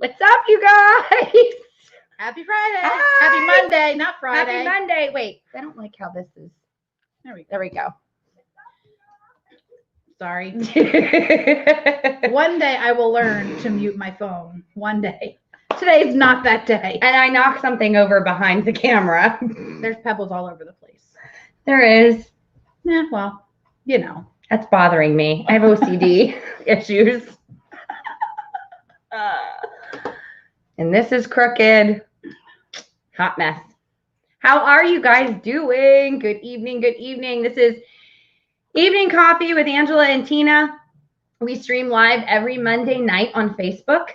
What's up, you guys? Happy Friday. Hi. Happy Monday, not Friday. Happy Monday. Wait, I don't like how this is. There we go. Sorry. And One day I will learn to mute my phone. One day. Today's not that day. I knocked something over behind the camera. There's pebbles all over the place. There is. Yeah, well, you know. That's bothering me. I have OCD issues. And this is crooked. Hot mess. How are you guys doing? Good evening. Good evening. This is Evening Coffee with Angela and Tina. We stream live every Monday night on Facebook.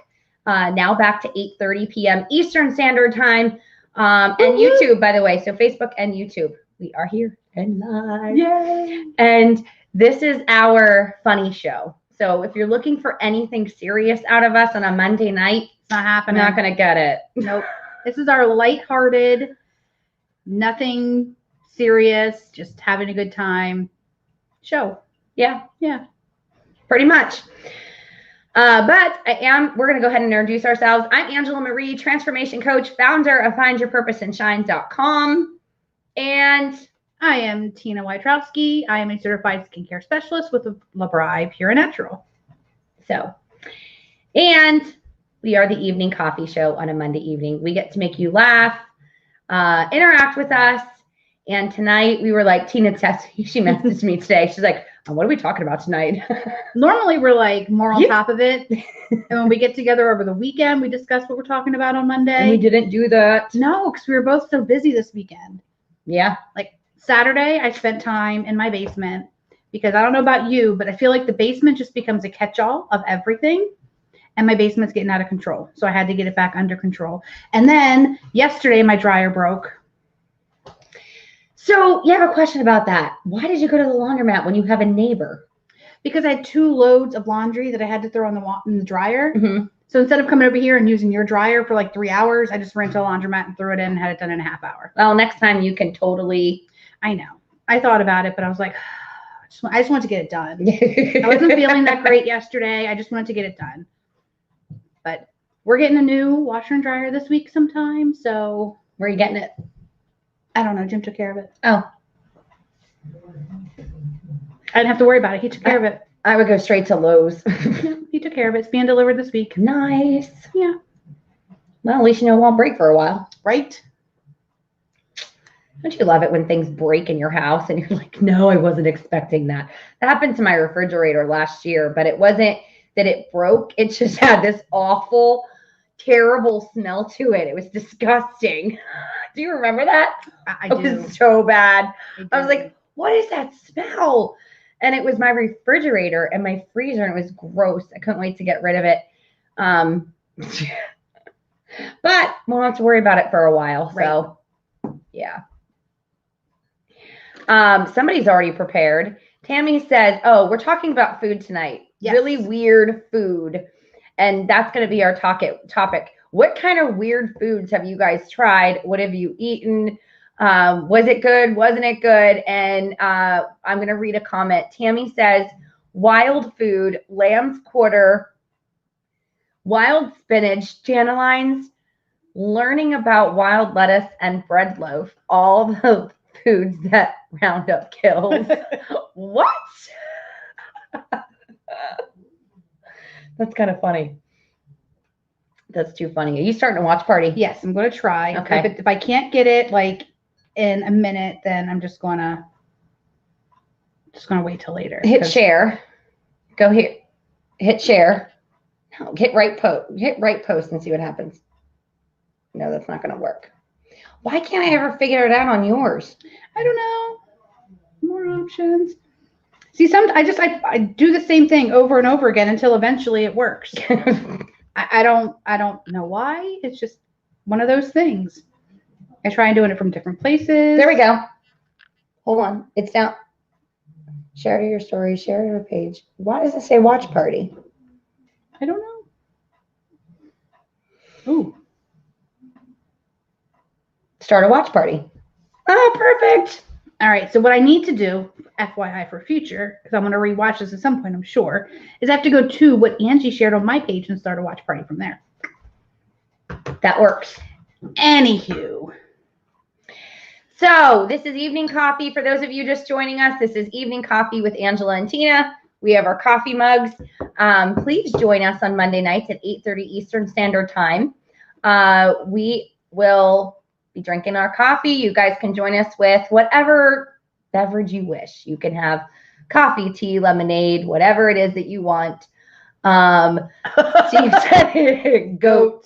Now back to 8:30 p.m. Eastern Standard Time. And YouTube, by the way. So Facebook and YouTube. We are here and live. Yay. And this is our funny show. So if you're looking for anything serious out of us on a Monday night, It's not I'm happening. not going to get it. Nope. This is our lighthearted, nothing serious, just having a good time show. Yeah, Yeah. pretty much. But we're going to go ahead and introduce ourselves. I'm Angela Marie, transformation coach, founder of findyourpurposeandshine.com. And I am Tina Wojtrowski. I am a certified skincare specialist with LeBri Pure and Natural. and we are the evening coffee show on a Monday evening. We get to make you laugh, interact with us. And tonight we were like, Tina she messaged me today. She's like, what are we talking about tonight? Normally we're like more on top of it. And when we get together over the weekend, we discuss what we're talking about on Monday. And we didn't do that. No, because we were both so busy this weekend. Yeah. Like Saturday, I spent time in my basement because I don't know about you, but I feel like the basement just becomes a catch-all of everything. And my basement's getting out of control. So I had to get it back under control. And then yesterday, my dryer broke. So you have a question about that. Why did you go to the laundromat when you have a neighbor? Because I had 2 loads of laundry that I had to throw in the dryer. Mm-hmm. So instead of coming over here and using your dryer for like 3 hours, I just ran to a laundromat and threw it in and had it done in a half hour. Well, next time you can totally. I know. I thought about it, but I was like, I just wanted to get it done. I I wasn't feeling that great yesterday. I just wanted to get it done. But we're getting a new washer and dryer this week sometime. So Where are you getting it? I don't know. Jim took care of it. Oh, I didn't have to worry about it. He took care of it. I would go straight to Lowe's. Yeah, he took care of it. It's being delivered this week. Nice. Yeah. Well, at least you know it won't break for a while. Right? Don't you love it when things break in your house and you're like, no, I wasn't expecting that. That happened to my refrigerator last year, but it wasn't that it broke. It just had this awful, terrible smell to it. It was disgusting. Do you remember that? I It do. was so bad. I was do. like, what is that smell? And it was my refrigerator and my freezer, and it was gross. I couldn't wait to get rid of it. But we won't have to worry about it for a while. Right. So, yeah. Somebody's already prepared. Tammy says, oh, we're talking about food tonight. Yes. Really weird food. And that's going to be our topic. What kind of weird foods have you guys tried? What have you eaten? Was it good? Wasn't it good? And I'm going to read a comment. Tammy says, wild food, lamb's quarter, wild spinach, dandelions, learning about wild lettuce and bread loaf, all the foods that Roundup kills. What? That's kind of funny. That's too funny. Are you starting a watch party? Yes, I'm going to try. Okay. If I can't get it like in a minute, then I'm just going to wait till later. Hit share. Go here. Hit share. No, hit right post and see what happens. No, that's not going to work. Why can't I ever figure it out on yours? I don't know. More options. See, I do the same thing over and over again until eventually it works. I don't know why. It's just one of those things. I try and doing it from different places. There we go. Hold on. It's down. Share to your story. Share to your page. Why does it say watch party? I don't know. Ooh. Start a watch party. Oh, perfect. All right. So what I need to do, FYI for future, because I'm going to rewatch this at some point, I'm sure, is I have to go to what Angie shared on my page and start a watch party from there. That works. Anywho. So this is Evening Coffee. For those of you just joining us, this is Evening Coffee with Angela and Tina. We have our coffee mugs. Please join us on Monday nights at 8:30 Eastern Standard Time. We will be drinking our coffee. You guys can join us with whatever beverage you wish. You can have coffee, tea, lemonade, whatever it is that you want. Steve said goat.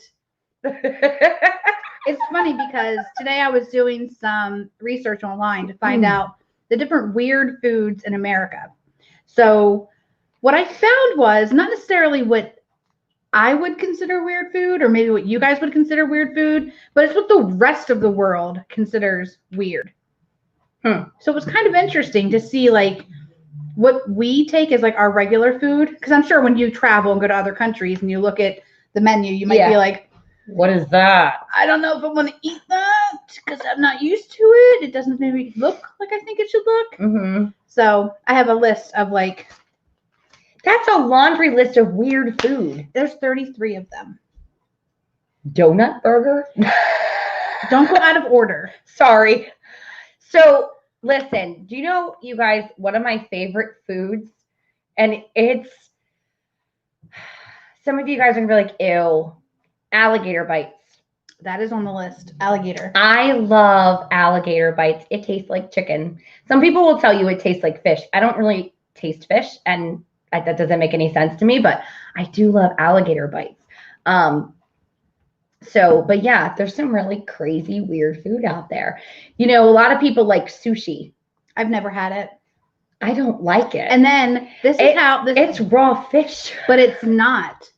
It's funny because today I was doing some research online to find out the different weird foods in America. So what I found was not necessarily what I would consider weird food, or maybe what you guys would consider weird food, but it's what the rest of the world considers weird. So it was kind of interesting to see like what we take as like our regular food. Because I'm sure when you travel and go to other countries and you look at the menu, you might be like, what is that? I don't know if I want to eat that because I'm not used to it. It doesn't maybe look like I think it should look. So I have a list of like. That's a laundry list of weird food. There's 33 of them. Donut burger? Don't go out of order. Sorry. So listen, do you know, you guys, one of my favorite foods, and it's, some of you guys are going to be like, ew. Alligator bites. That is on the list. Alligator. I love alligator bites. It tastes like chicken. Some people will tell you it tastes like fish. I don't really taste fish, and that doesn't make any sense to me, but I do love alligator bites. But yeah, there's some really crazy, weird food out there. You know, a lot of people like sushi. I've never had it. I don't like it. And then it's raw fish. But it's not.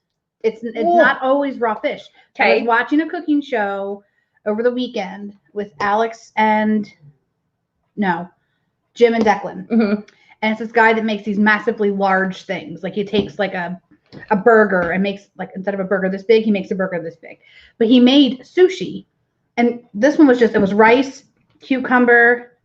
It's not always raw fish. Okay. I was watching a cooking show over the weekend with Jim and Declan. And it's this guy that makes these massively large things. Like he takes like a burger and makes, like, instead of a burger this big, he makes a burger this big. But he made sushi. And this one was it was rice, cucumber.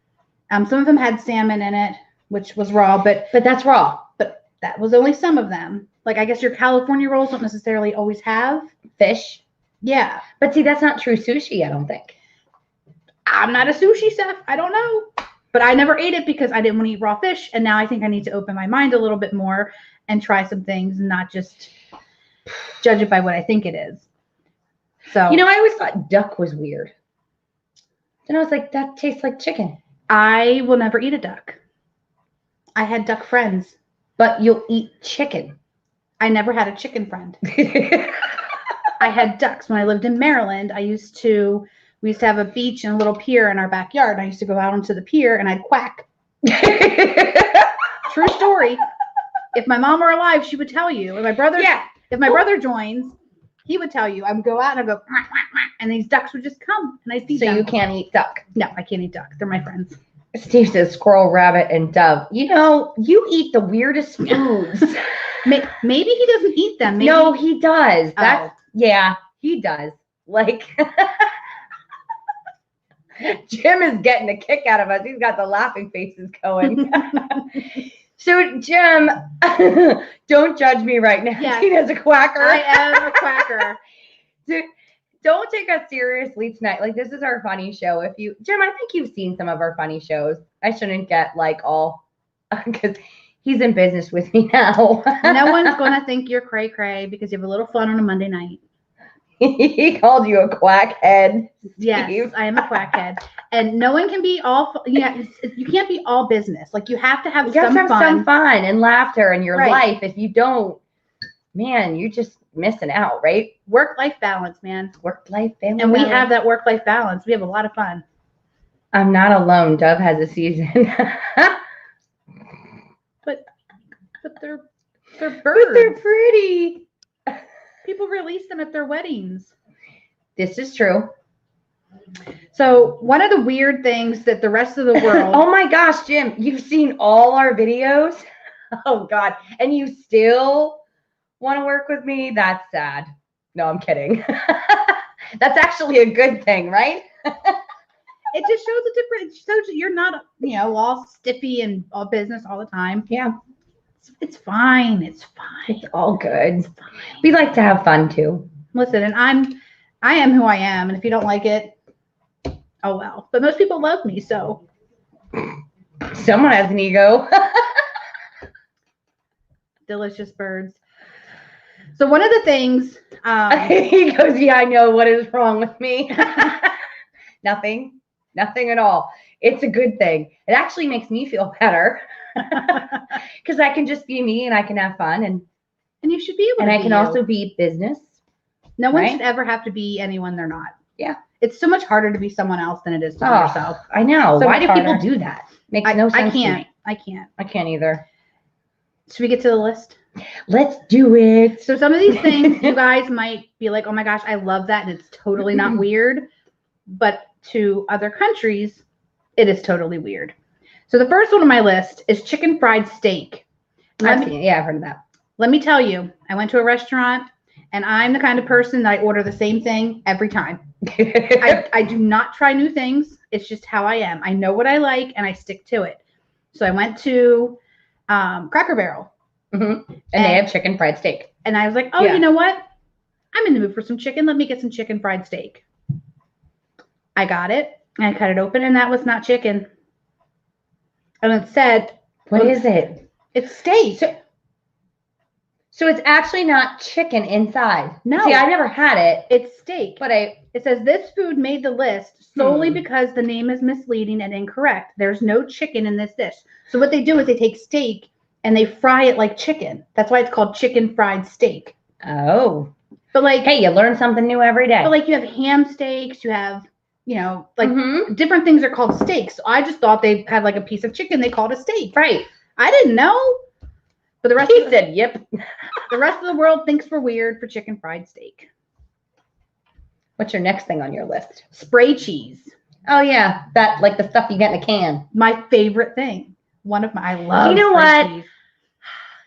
Some of them had salmon in it, which was raw, but that's raw. But that was only some of them. Like, I guess your California rolls don't necessarily always have fish. Yeah. But see, that's not true sushi, I don't think. I'm not a sushi chef. I don't know. But I never ate it because I didn't want to eat raw fish. And now I think I need to open my mind a little bit more and try some things and not just judge it by what I think it is. So, you know, I always thought duck was weird. And I was like, that tastes like chicken. I will never eat a duck. I had duck friends. But you'll eat chicken. I never had a chicken friend. I had ducks. When I lived in Maryland, we used to have a beach and a little pier in our backyard. I used to go out onto the pier and I'd quack. True story. If my mom were alive, she would tell you. And my brother, if my brother joins, he would tell you. I would go out and I'd go, quack, quack, quack, and these ducks would just come and I'd feed them. So you can't eat duck? No, I can't eat duck. They're my friends. Steve says squirrel, rabbit, and dove. You know, you eat the weirdest foods. Maybe he doesn't eat them. Maybe. No, he does. Oh. Yeah, he does. Like, Jim is getting a kick out of us. He's got the laughing faces going. So, Jim, don't judge me right now. Yes. Tina's a quacker. I am a quacker. Don't take us seriously tonight. Like, this is our funny show. Jim, I think you've seen some of our funny shows. I shouldn't get like all, because he's in business with me now. No one's going to think you're cray cray because you have a little fun on a Monday night. He called you a quackhead. Yes, Steve. I am a quackhead. And no one can be all, you can't be all business. Like, you have to have some fun and laughter in your life. If you don't, man, you're just missing out, right? Work-life balance, man. Work-life balance. And we have that work-life balance. We have a lot of fun. I'm not alone. Dove has a season. But they're birds. But they're pretty. People release them at their weddings. This is true. So one of the weird things that the rest of the world... Oh my gosh, Jim, you've seen all our videos? Oh God. And you still want to work with me? That's sad. No, I'm kidding. That's actually a good thing, right? It just shows a different... It shows that you're not, all stiffy and all business all the time. Yeah. It's fine. It's fine. It's all good. We like to have fun too. Listen, and I am who I am, and if you don't like it, oh well. But most people love me, so Someone has an ego. delicious birds. So one of the things He goes, yeah, I know what is wrong with me. Nothing at all. It's a good thing. It actually makes me feel better because I can just be me and I can have fun and you should be able and to I be can you. also be business. No one right? should ever have to be anyone they're not. Yeah. It's so much harder to be someone else than it is to be yourself. I know. So Why much do people harder. do that? Makes no sense. I can't. I can't either. Should we get to the list? Let's do it. So some of these things you guys might be like, oh my gosh, I love that. And it's totally not weird. But to other countries, it is totally weird. So the first one on my list is chicken fried steak. I've heard of that. Let me tell you, I went to a restaurant and I'm the kind of person that I order the same thing every time. I do not try new things. It's just how I am. I know what I like and I stick to it. So I went to Cracker Barrel. Mm-hmm. And they have chicken fried steak. And I was like, oh, Yeah. You know what? I'm in the mood for some chicken. Let me get some chicken fried steak. I got it. And I cut it open and that was not chicken. And it said, What is it? It's steak. So it's actually not chicken inside. No. See, I've never had it. It's steak. But it says this food made the list solely because the name is misleading and incorrect. There's no chicken in this dish. So what they do is they take steak and they fry it like chicken. That's why it's called chicken fried steak. Oh. But like, hey, you learn something new every day. But like you have ham steaks, you have, Mm-hmm. different things are called steaks. So I just thought they had like a piece of chicken they called a steak. Right. I didn't know. But the rest said, yep. The rest of the world thinks we're weird for chicken fried steak. What's your next thing on your list? Spray cheese. Oh yeah, that like the stuff you get in a can. My favorite thing. I love. You know what? Cheese.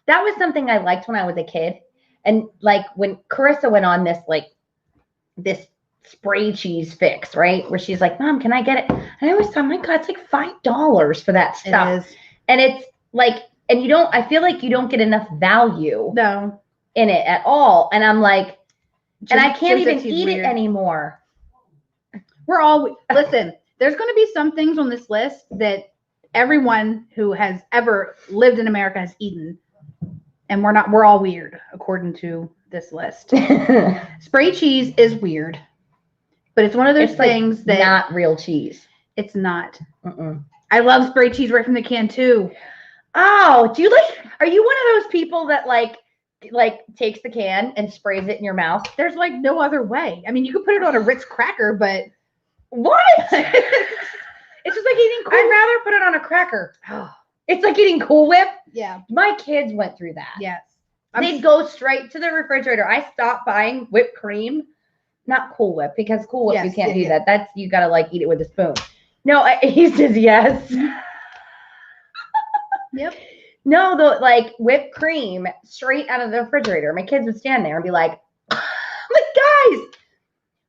That was something I liked when I was a kid, and like when Carissa went on this spray cheese fix, right? Where she's like, Mom, can I get it? And I always thought, my God, it's like $5 for that stuff. It is. And it's like, and I feel like you don't get enough value in it at all. And I'm like, and I can't even eat it anymore. Listen, there's going to be some things on this list that everyone who has ever lived in America has eaten. And we're all weird according to this list. Spray cheese is weird. But it's one of those things that not real cheese. It's not. Mm-mm. I love spray cheese right from the can too. Oh, are you one of those people that like takes the can and sprays it in your mouth? There's like no other way. I mean, you could put it on a Ritz cracker, but what? It's just like eating Cool I'd rather put it on a cracker. It's like eating Cool Whip. Yeah. My kids went through that. Yes. They'd go straight to the refrigerator. I stopped buying whipped cream. Not Cool Whip, because Cool Whip, you can't do that. You got to like eat it with a spoon. No, he says yes. Yep. No, like whipped cream straight out of the refrigerator. My kids would stand there and be like, guys,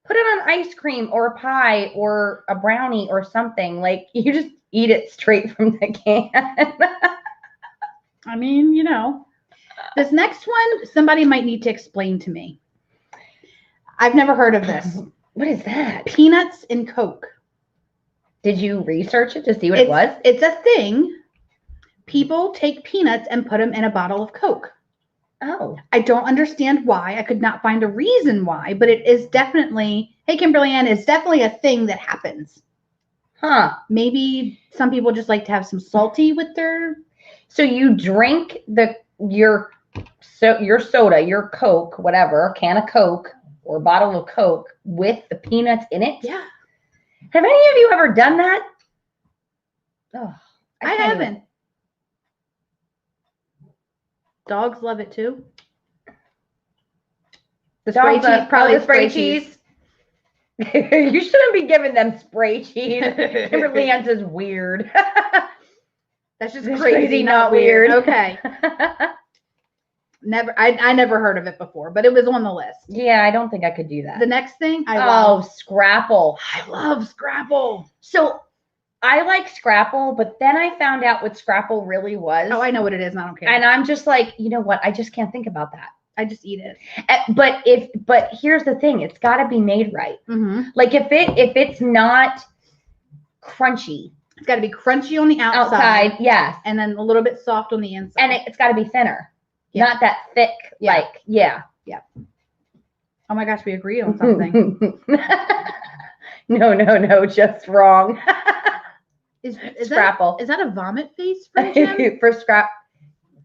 put it on ice cream or a pie or a brownie or something. Like, you just eat it straight from the can. I mean, this next one, somebody might need to explain to me. I've never heard of this. What is that? Peanuts in Coke. Did you research it to see what it was? It's a thing. People take peanuts and put them in a bottle of Coke. Oh. I don't understand why. I could not find a reason why, but it is definitely, hey, Kimberly Ann, it's definitely a thing that happens. Huh. Maybe some people just like to have some salty with their. So you drink your soda, your Coke, whatever, a can of Coke or a bottle of Coke with the peanuts in it? Yeah. Have any of you ever done that? Oh, I haven't. Dogs love it too. The spray cheese, probably spray cheese. You shouldn't be giving them spray cheese. Kimberly Ann says weird. That's just crazy, not weird. Okay. I never heard of it before, but it was on the list. Yeah, I don't think I could do that. The next thing I love. Scrapple. I love Scrapple. So I like Scrapple, but then I found out what Scrapple really was. Oh, I know what it is, and I don't care. And I'm just like, you know what? I just can't think about that. I just eat it. But here's the thing, it's got to be made right. Mm-hmm. Like if it's not crunchy, It's got to be crunchy on the outside, yes, and then a little bit soft on the inside. and it's got to be thinner, Yeah. not that thick. Yeah. Like yeah. Oh my gosh, we agree on something. No, just wrong. Is Scrapple. Is that a vomit face for Jim? For scrap.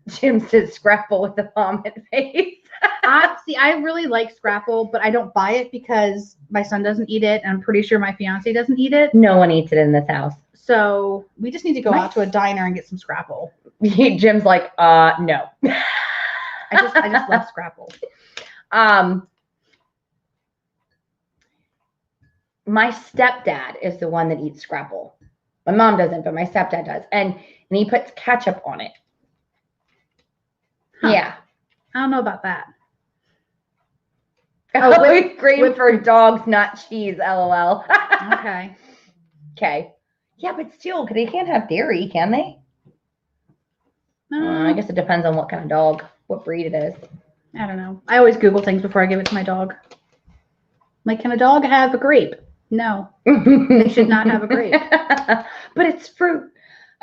Jim says Scrapple with the vomit face. I really like Scrapple, but I don't buy it because my son doesn't eat it, and I'm pretty sure my fiance doesn't eat it. No one eats it in this house. So we just need to go out to a diner and get some Scrapple. Jim's like, no. I just love Scrapple. My stepdad is the one that eats Scrapple. My mom doesn't, but my stepdad does. And he puts ketchup on it. Huh. Yeah. I don't know about that. Oh, green for dogs, not cheese, LOL. Okay. Okay. Yeah, but still, they can't have dairy, can they? I guess it depends on what kind of dog, what breed it is. I don't know. I always Google things before I give it to my dog. Like, can a dog have a grape? No. They should not have a grape. But it's fruit.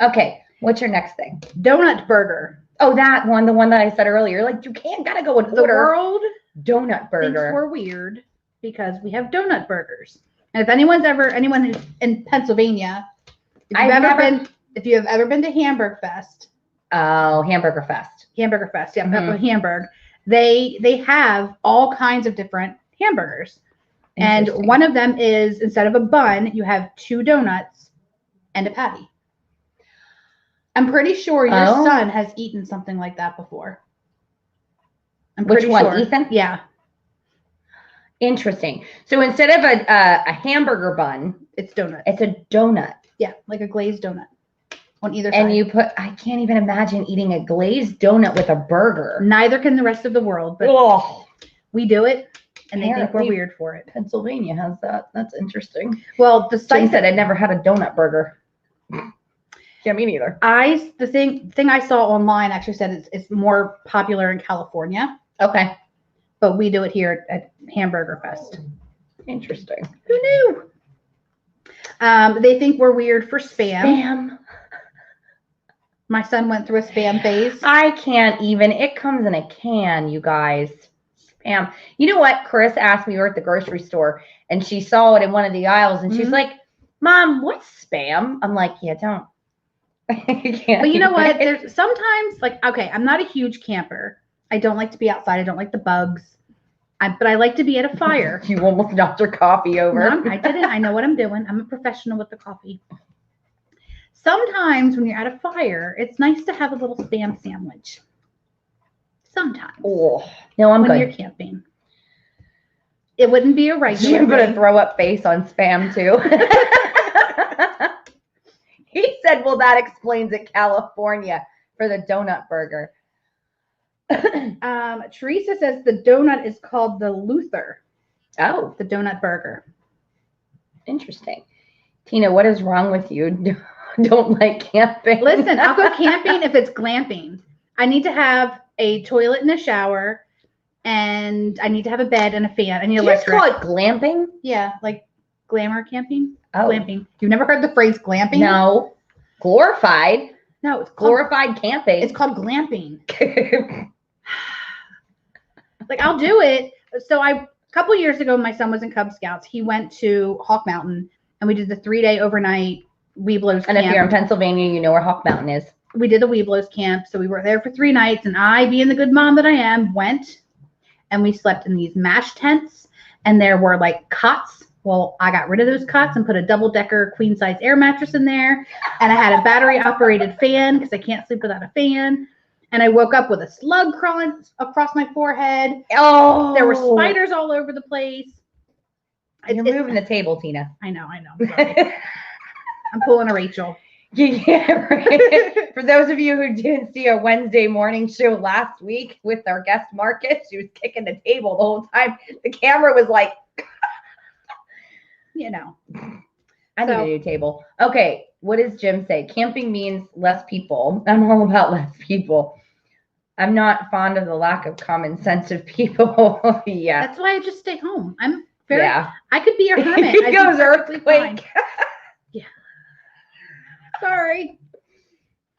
Okay, what's your next thing? Donut burger. Oh, that one, the one that I said earlier. Like, you can't, gotta go in The order. world Donut burger. thinks we're weird because we have donut burgers. And if anyone who's in Pennsylvania, if you have ever been to Hamburg Fest. Oh, Hamburger Fest. Hamburger Fest, yeah, Mhm. Hamburg. They have all kinds of different hamburgers. And one of them is, instead of a bun, you have 2 donuts and a patty. I'm pretty sure your son has eaten something like that before. I'm pretty Which one, sure. Ethan? Yeah. Interesting. So instead of a hamburger bun, It's donut. it's a donut. Yeah, like a glazed donut on either side. And I can't even imagine eating a glazed donut with a burger. Neither can the rest of the world, but we do it, and they think we're Apparently weird for it. Pennsylvania has that. That's interesting. Well, the Jim site said I'd never had a donut burger. Yeah, me neither. the thing I saw online actually said it's more popular in California, Okay. but we do it here at Hamburger Fest. Interesting. Who knew? They think we're weird for spam. Spam. My son went through a spam phase. I can't even. It comes in a can, you guys. Spam. You know what? Chris asked me, we were at the grocery store, and she saw it in one of the aisles, and she's like, Mom, what's spam? I'm like, yeah, don't. But you know what? There's sometimes, like, okay, I'm not a huge camper. I don't like to be outside. I don't like the bugs. But I like to be at a fire. You almost knocked your coffee over. No, I didn't. I know what I'm doing. I'm a professional with the coffee. Sometimes when you're at a fire, it's nice to have a little spam sandwich. Sometimes. Oh, no, I'm when good. you're camping. It wouldn't be a regular. Jim put a throw up face on spam too. He said, well, that explains it, California, for the donut burger. Teresa says the donut is called the Luther. Oh, The donut burger. interesting. Tina, what is wrong with you? Don't like camping. Listen, I'll go camping if it's glamping. I need to have a toilet and a shower, and I need to have a bed and a fan. I need You just electric. call it glamping? Yeah, like glamour camping. Oh. Glamping. You've never heard the phrase glamping? No. Glorified. No, it's called, Glorified camping. it's called glamping. Like, I'll do it. So a couple years ago, my son was in Cub Scouts. He went to Hawk Mountain, and we did the 3-day overnight Weeblos And if camp. you're in Pennsylvania, you know where Hawk Mountain is. We did the Weeblos camp. So we were there for 3 nights, and I, being the good mom that I am, went, and we slept in these MASH tents, and there were like cots. Well, I got rid of those cots and put a double-decker queen-size air mattress in there, and I had a battery-operated fan because I can't sleep without a fan. And I woke up with a slug crawling across my forehead. Oh. There were spiders all over the place. You're moving the table, Tina. I know. I'm sorry. I'm pulling a Rachel. Yeah, right. For those of you who didn't see our Wednesday morning show last week with our guest Marcus, she was kicking the table the whole time. The camera was like, You know. I need a new table. Okay, what does Jim say? Camping means less people. I'm all about less people. I'm not fond of the lack of common sense of people. Yeah. That's why I just stay home. I'm very. Yeah. I could be a hermit. It I'd be goes perfectly fine. earthquake. Yeah. Sorry.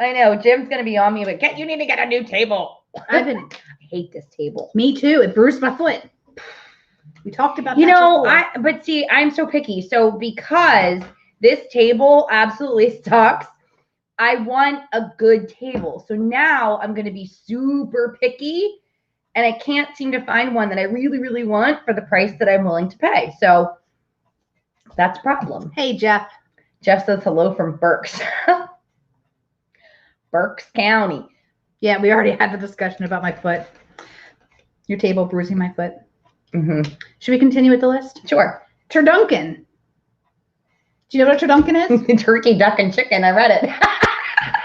I know. Jim's going to be on me, but you need to get a new table. I've been. I hate this table. Me too. It bruised my foot. We talked about You that know, before. but see, I'm so picky. So because this table absolutely sucks, I want a good table. So now I'm going to be super picky, and I can't seem to find one that I really, really want for the price that I'm willing to pay. So that's a problem. Hey, Jeff. Jeff says hello from Berks. Berks County. Yeah, we already had the discussion about my foot. Your table bruising my foot. Mm-hmm. Should we continue with the list? Sure. Turduncan. Do you know what a turduncan is? Turkey, duck, and chicken. I read it.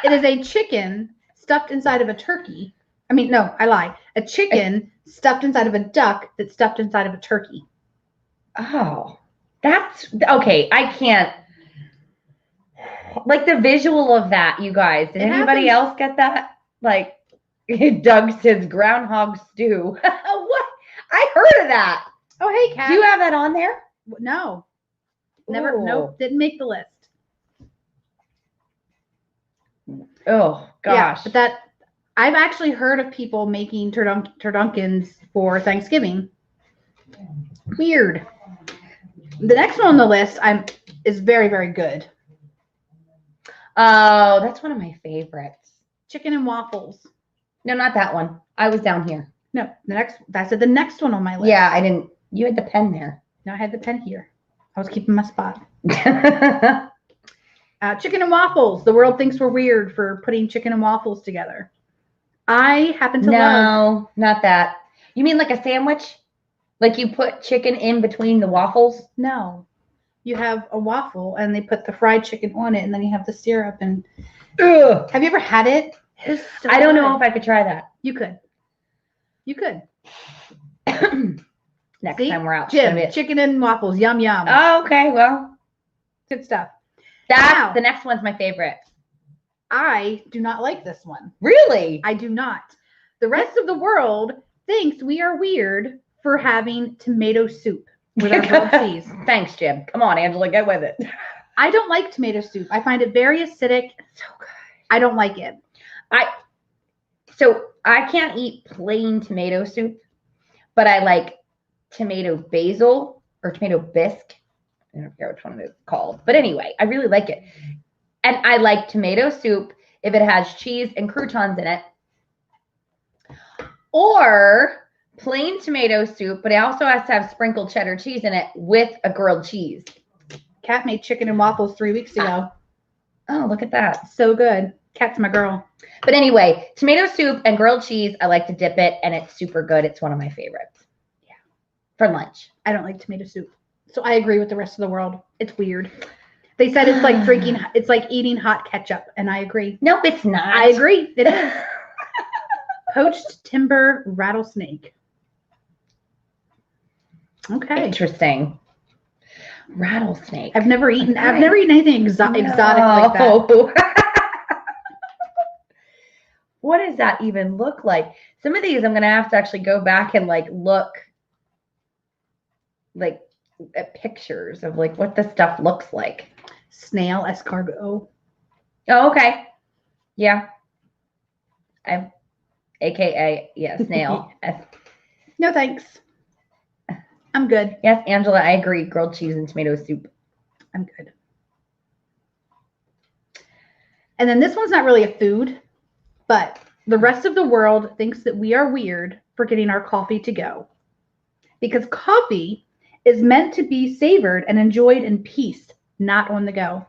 It is a chicken stuffed inside of a turkey. I mean, no, I lie. A chicken stuffed inside of a duck that's stuffed inside of a turkey. Oh, that's okay. I can't. Like the visual of that, you guys. Did anybody else get that? Like, Doug says groundhog stew. What? I heard of that. Oh, hey, Kat. Do you have that on there? No. Never. Ooh. Nope. Didn't make the list. Oh gosh. Yeah, but that I've actually heard of people making turdunkins for Thanksgiving. Weird. The next one on the list is very, very good. Oh, that's one of my favorites. Chicken and waffles. No, not that one. I was down here. No, I said the next one on my list. Yeah, I didn't. You had the pen there. No, I had the pen here. I was keeping my spot. Chicken and waffles. The world thinks we're weird for putting chicken and waffles together. I happen to love. No, not that. You mean like a sandwich? Like you put chicken in between the waffles? No. You have a waffle and they put the fried chicken on it and then you have the syrup and. Ugh. Have you ever had it? So I don't know if I could try that. You could. You could. Next See? time we're out. Jim, chicken and waffles. Yum, yum. Oh, okay. Well, good stuff. The next one's my favorite. I do not like this one. Really? I do not. The rest of the world thinks we are weird for having tomato soup with our grilled cheese. Thanks, Jim. Come on, Angela, get with it. I don't like tomato soup. I find it very acidic. So good. I don't like it. So I can't eat plain tomato soup, but I like tomato basil or tomato bisque. I don't care which one it's called. But anyway, I really like it. And I like tomato soup if it has cheese and croutons in it. Or plain tomato soup, but it also has to have sprinkled cheddar cheese in it with a grilled cheese. Kat made chicken and waffles 3 weeks ago. Oh, look at that. So good. Kat's my girl. But anyway, tomato soup and grilled cheese, I like to dip it, and it's super good. It's one of my favorites. Yeah. For lunch. I don't like tomato soup. So I agree with the rest of the world. It's weird. They said it's like it's like eating hot ketchup, and I agree. Nope, it's not. I agree. It is. Poached timber rattlesnake. Okay. Interesting. Rattlesnake. I've never eaten anything exotic like that. What does that even look like? Some of these I'm gonna have to actually go back and look at pictures of what the stuff looks like. Snail escargot. Oh, okay. Yeah. AKA snail. No thanks. I'm good. Yes, Angela, I agree. Grilled cheese and tomato soup. I'm good. And then this one's not really a food, but the rest of the world thinks that we are weird for getting our coffee to go. Because coffee is meant to be savored and enjoyed in peace, not on the go.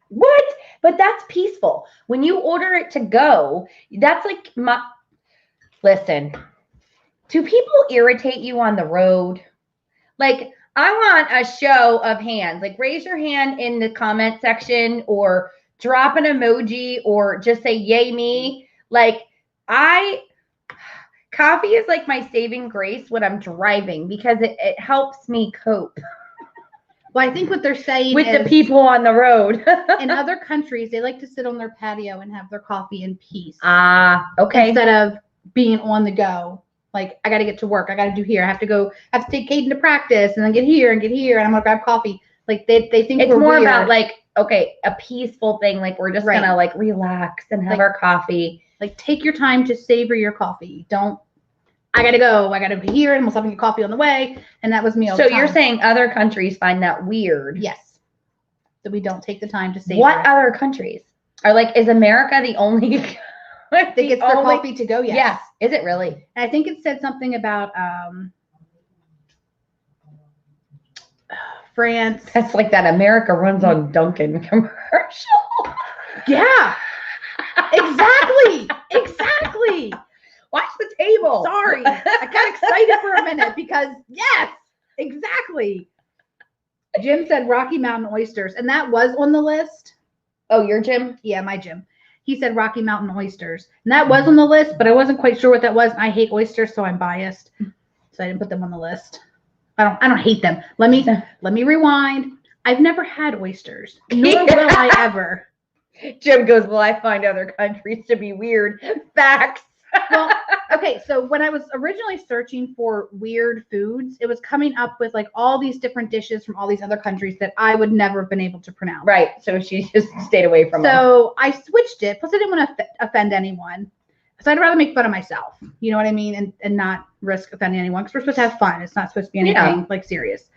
What? But that's peaceful. When you order it to go, that's listen. Do people irritate you on the road? I want a show of hands. Raise your hand in the comment section or drop an emoji or just say yay me. Coffee is my saving grace when I'm driving because it helps me cope. Well, I think what they're saying with is the people on the road. in other countries, they like to sit on their patio and have their coffee in peace. Okay. Instead of being on the go. Like, I got to get to work. I got to do here. I have to take Caden to practice and then get here, and I'm going to grab coffee. Like, they think it's we're more weird. about like, okay, a peaceful thing. Like, we're just going to like relax and have our coffee. Like, take your time to savor your coffee. Don't, I got to go. I got to be here and we'll have coffee on the way. And that was me all the time. So you're saying other countries find that weird? Yes. That we don't take the time to savor What it. other countries are like, is America the only that gets their coffee to go? Yes. Yes. Is it really? I think it said something about France. That's like that America runs on Dunkin' commercial. Yeah. Exactly. Exactly. Watch the table. Sorry. I got excited for a minute because yes, exactly. Jim said Rocky Mountain oysters, and that was on the list. Oh, your Jim? Yeah, my Jim. He said Rocky Mountain oysters, and that was on the list, but I wasn't quite sure what that was. I hate oysters, so I'm biased, so I didn't put them on the list. I don't hate them. Let me rewind. I've never had oysters, nor will I ever. Jim goes, well, I find other countries to be weird. Facts. Well, okay, so when I was originally searching for weird foods, it was coming up with like all these different dishes from all these other countries that I would never have been able to pronounce. Right. So she just stayed away from them. So I switched it. Plus, I didn't want to offend anyone. So I'd rather make fun of myself. You know what I mean? And not risk offending anyone because we're supposed to have fun. It's not supposed to be anything like serious.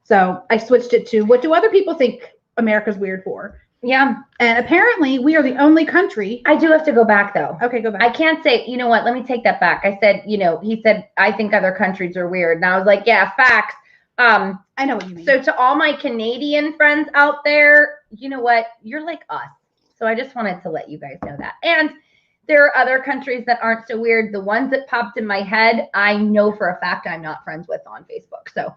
So I switched it to what do other people think America's weird for? Yeah. And apparently we are the only country. I do have to go back though. Okay, go back. I can't say, you know what, let me take that back. I said, he said, I think other countries are weird. And I was like, yeah, facts. I know what you mean. So to all my Canadian friends out there, you know what, you're like us. So I just wanted to let you guys know that. And there are other countries that aren't so weird. The ones that popped in my head, I know for a fact I'm not friends with on Facebook. So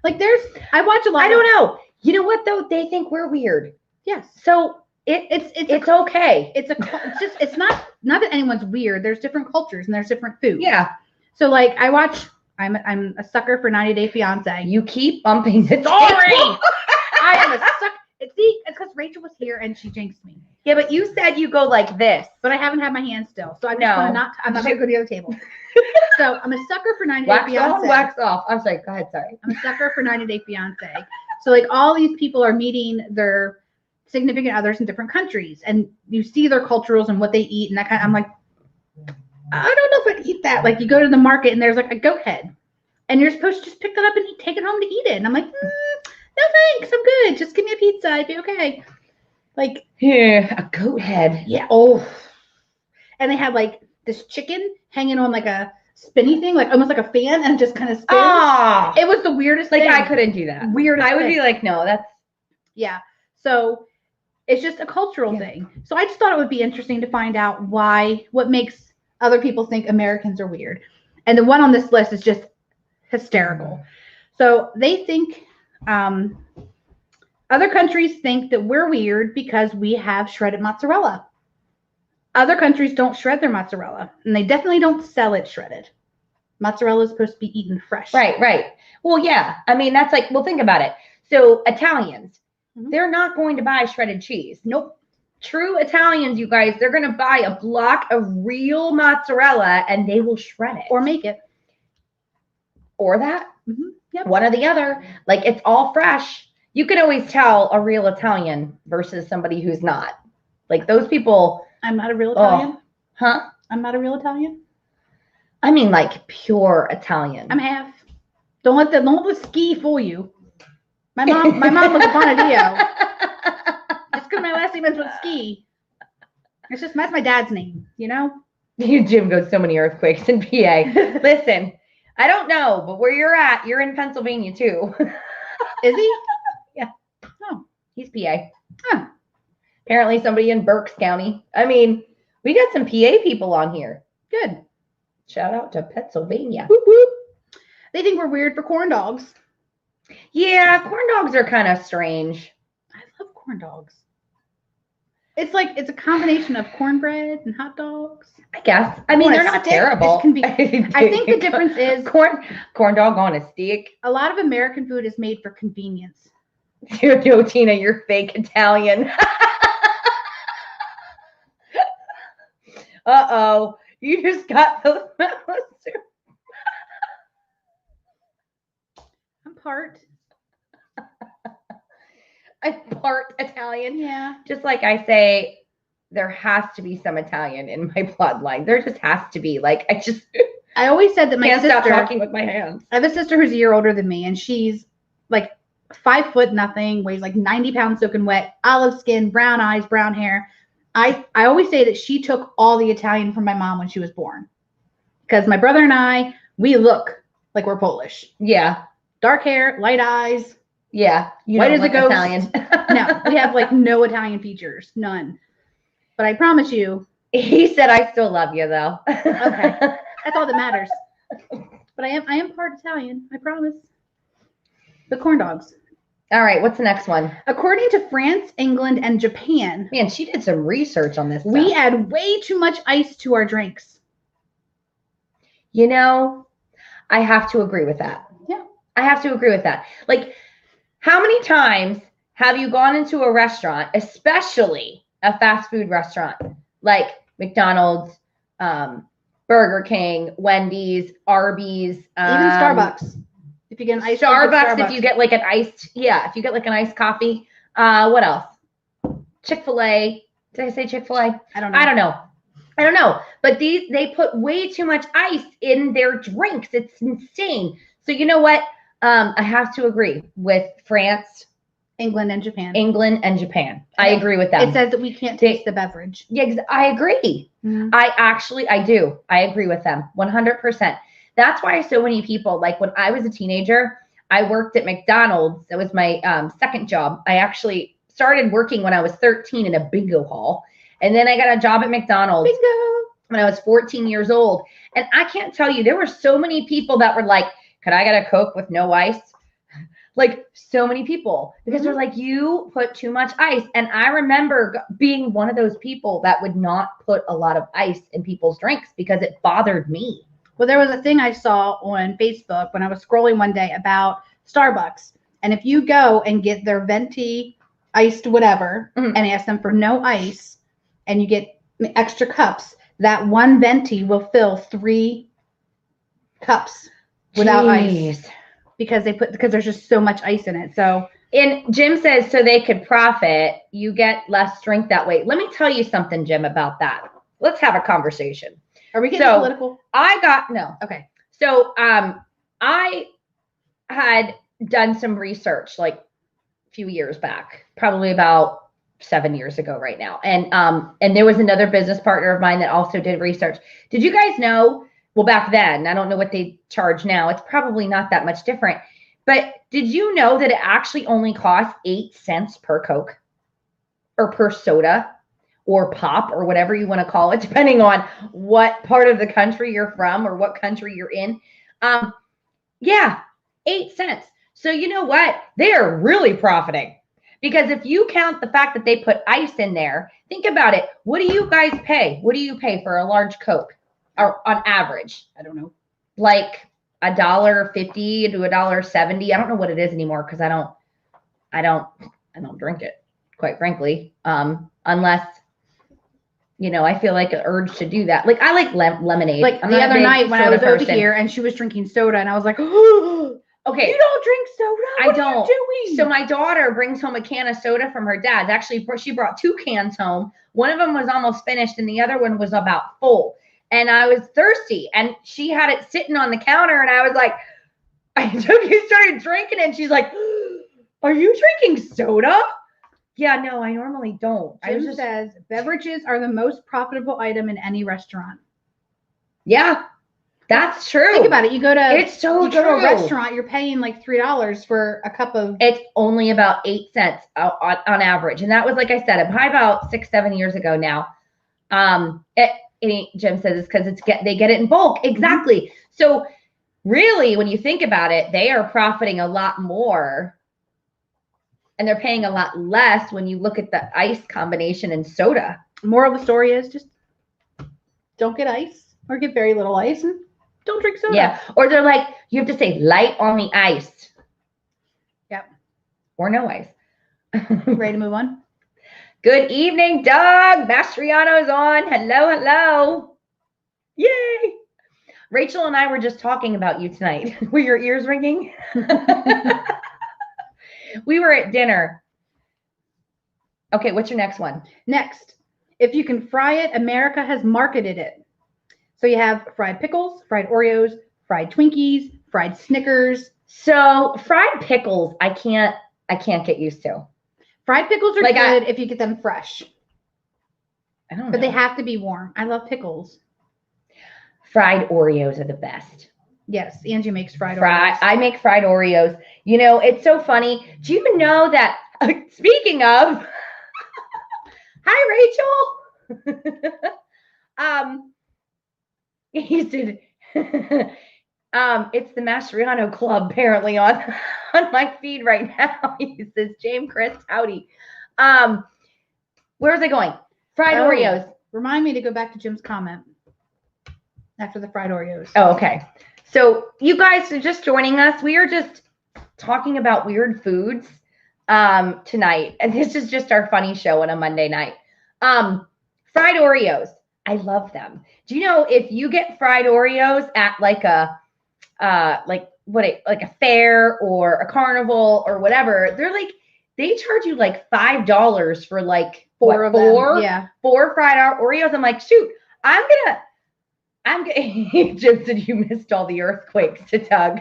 like I watch a lot. I don't know. You know what though? They think we're weird. Yes. So it's okay. It's not that anyone's weird. There's different cultures and there's different foods. Yeah. So like I'm a sucker for 90 Day Fiance. You keep bumping the Sorry. I am a sucker. See, it's because Rachel was here and she jinxed me. Yeah, but you said you go like this. But I haven't had my hand still. So I'm not going to go to the other table. So I'm a sucker for 90 Day Wax Fiance. on, wax off. I'm sorry. Go ahead. Sorry. I'm a sucker for 90 Day Fiance. So like all these people are meeting their significant others in different countries and you see their culturals and what they eat and that kind of, I'm like, I don't know if I'd eat that. Like you go to the market and there's like a goat head and you're supposed to just pick that up and take it home to eat it. And I'm like, no thanks, I'm good. Just give me a pizza, I'd be okay. Like, yeah, a goat head. Yeah. Oh. And they had like this chicken hanging on like a spinny thing, like almost like a fan, and it just kind of spins. Oh, it was the weirdest thing. I couldn't do that. Weirdest I would thing. be like, no, that's. Yeah. So it's just a cultural thing. So I just thought it would be interesting to find out what makes other people think Americans are weird. And the one on this list is just hysterical. So they think, other countries think that we're weird because we have shredded mozzarella. Other countries don't shred their mozzarella, and they definitely don't sell it shredded. Mozzarella is supposed to be eaten fresh. Right. Well, yeah. I mean, that's like, well, think about it. So Italians, they're not going to buy shredded cheese. Nope. True Italians, you guys, they're going to buy a block of real mozzarella and they will shred it. Or make it. Or that. Mm-hmm. Yep. One or the other. Like, it's all fresh. You can always tell a real Italian versus somebody who's not. Like, those people. I'm not a real Italian. Huh? I'm not a real Italian. I mean, like, pure Italian. I'm half. Don't let the ski fool you. My mom was a Bonadio. Just because my last name ends with ski. That's my dad's name, you know? Jim goes, so many earthquakes in PA. Listen, I don't know, but where you're at, you're in Pennsylvania too. Is he? Yeah. Oh. He's PA. Huh. Apparently somebody in Berks County. I mean, we got some PA people on here. Good. Shout out to Pennsylvania. Whoop, whoop. They think we're weird for corn dogs. Yeah, corn dogs are kind of strange. I love corn dogs. It's a combination of cornbread and hot dogs. I guess. I mean, On a they're not stick, terrible. this can be- I think the difference is corn dog on a stick. a lot of American food is made for convenience. No, Tina, you're fake Italian. Uh-oh. You just got the I'm part. I'm part Italian. Yeah. Just like I say, there has to be some Italian in my bloodline. There just has to be. Like, I always said that my can't sister. stop talking with my hands. I have a sister who's a year older than me, and she's like 5 foot nothing, weighs like 90 pounds soaking wet, olive skin, brown eyes, brown hair. I always say that she took all the Italian from my mom when she was born. Because my brother and I, we look like we're Polish. Yeah. Dark hair, light eyes. Yeah. You White don't as a look ghost. Italian. No, we have like no Italian features. None. But I promise you. He said, I still love you, though. Okay. That's all that matters. But I am part Italian. I promise. The corn dogs. All right. What's the next one? According to France, England, and Japan, Man, she did some research on this stuff. we add way too much ice to our drinks. You know, I have to agree with that. Yeah. I have to agree with that. Like, how many times have you gone into a restaurant, especially a fast food restaurant, like McDonald's, Burger King, Wendy's, Arby's, Even Starbucks. If you get an iced Starbucks, if you get like an iced, if you get like an iced coffee. What else? Chick-fil-A. Did I say Chick-fil-A? I don't know. I don't know. But they put way too much ice in their drinks. It's insane. So you know what? I have to agree with France, England, and Japan. England, and Japan. I agree with that. It says that we can't taste the beverage. Yeah, I agree. Mhm. I do. I agree with them 100%. That's why so many people, like when I was a teenager, I worked at McDonald's. That was my second job. I actually started working when I was 13 in a bingo hall. And then I got a job at McDonald's when I was 14 years old. And I can't tell you, there were so many people that were like, could I get a Coke with no ice? Like so many people, because they're like, you put too much ice. And I remember being one of those people that would not put a lot of ice in people's drinks because it bothered me. Well, there was a thing I saw on Facebook when I was scrolling one day about Starbucks. And if you go and get their venti iced whatever and ask them for no ice and you get extra cups, that one venti will fill 3 cups without ice because there's just so much ice in it. So, and Jim says, so they could profit, you get less drink that way. Let me tell you something, Jim, about that. Let's have a conversation. Are we getting political? Okay. So I had done some research like a few years back, probably about 7 years ago right now. And there was another business partner of mine that also did research. Did you guys know, well, back then, I don't know what they charge now. It's probably not that much different. But did you know that it actually only costs 8 cents per Coke or per soda? Or pop, or whatever you want to call it, depending on what part of the country you're from or what country you're in. 8 cents. So you know what? They are really profiting. Because if you count the fact that they put ice in there, think about it. What do you guys pay? What do you pay for a large Coke? Or on average? I don't know. Like $1.50 to $1.70. I don't know what it is anymore because I don't drink it, quite frankly. Unless I feel like an urge to do that. Like I like lemonade. Like the other night when I was over here and she was drinking soda and I was like, oh, okay, you don't drink soda? What are you doing? So my daughter brings home a can of soda from her dad's. Actually, she brought 2 cans home. One of them was almost finished and the other one was about full. And I was thirsty and she had it sitting on the counter and I was like, started drinking it and she's like, are you drinking soda? Yeah, no, I normally don't. Jim says beverages are the most profitable item in any restaurant. Yeah, that's true. Think about it. You go to a restaurant, you're paying like $3 for a cup of. It's only about 8 cents on average, and that was, like I said, probably about 6-7 years ago now. Jim says it's because they get it in bulk. Exactly. Mm-hmm. So really, when you think about it, they are profiting a lot more And they're paying a lot less when you look at the ice combination in soda. Moral of the story is just don't get ice or get very little ice and don't drink soda. Yeah. Or they're like, you have to say light on the ice. Yep. Or no ice. Ready to move on? Good evening, Doug. Mastriano's on. Hello, hello. Yay. Rachel and I were just talking about you tonight. Were your ears ringing? We were at dinner. Okay, what's your next one? Next, if you can fry it, America has marketed it. So you have fried pickles, fried Oreos, fried Twinkies, fried Snickers. So fried pickles, I can't get used to. Fried pickles are Like good if you get them fresh, I don't know. but they have to be warm. I love pickles. Fried Oreos are the best. Yes, Angie makes fried Oreos. I make fried Oreos. You know, it's so funny. Do you know that, speaking of, hi, Rachel. He said, it's the Mastriano Club apparently on my feed right now. He says, James Chris, howdy. Where's it going? Fried Oreos. Remind me to go back to Jim's comment after the fried Oreos. Oh, okay. So you guys are just joining us. We are just talking about weird foods tonight. And this is just our funny show on a Monday night. Fried Oreos. I love them. Do you know if you get fried Oreos at like a fair or a carnival or whatever, they charge you like $5 for like four of them. Yeah. 4 fried Oreos. I'm like, shoot, I'm gonna Jim said you missed all the earthquakes to Doug.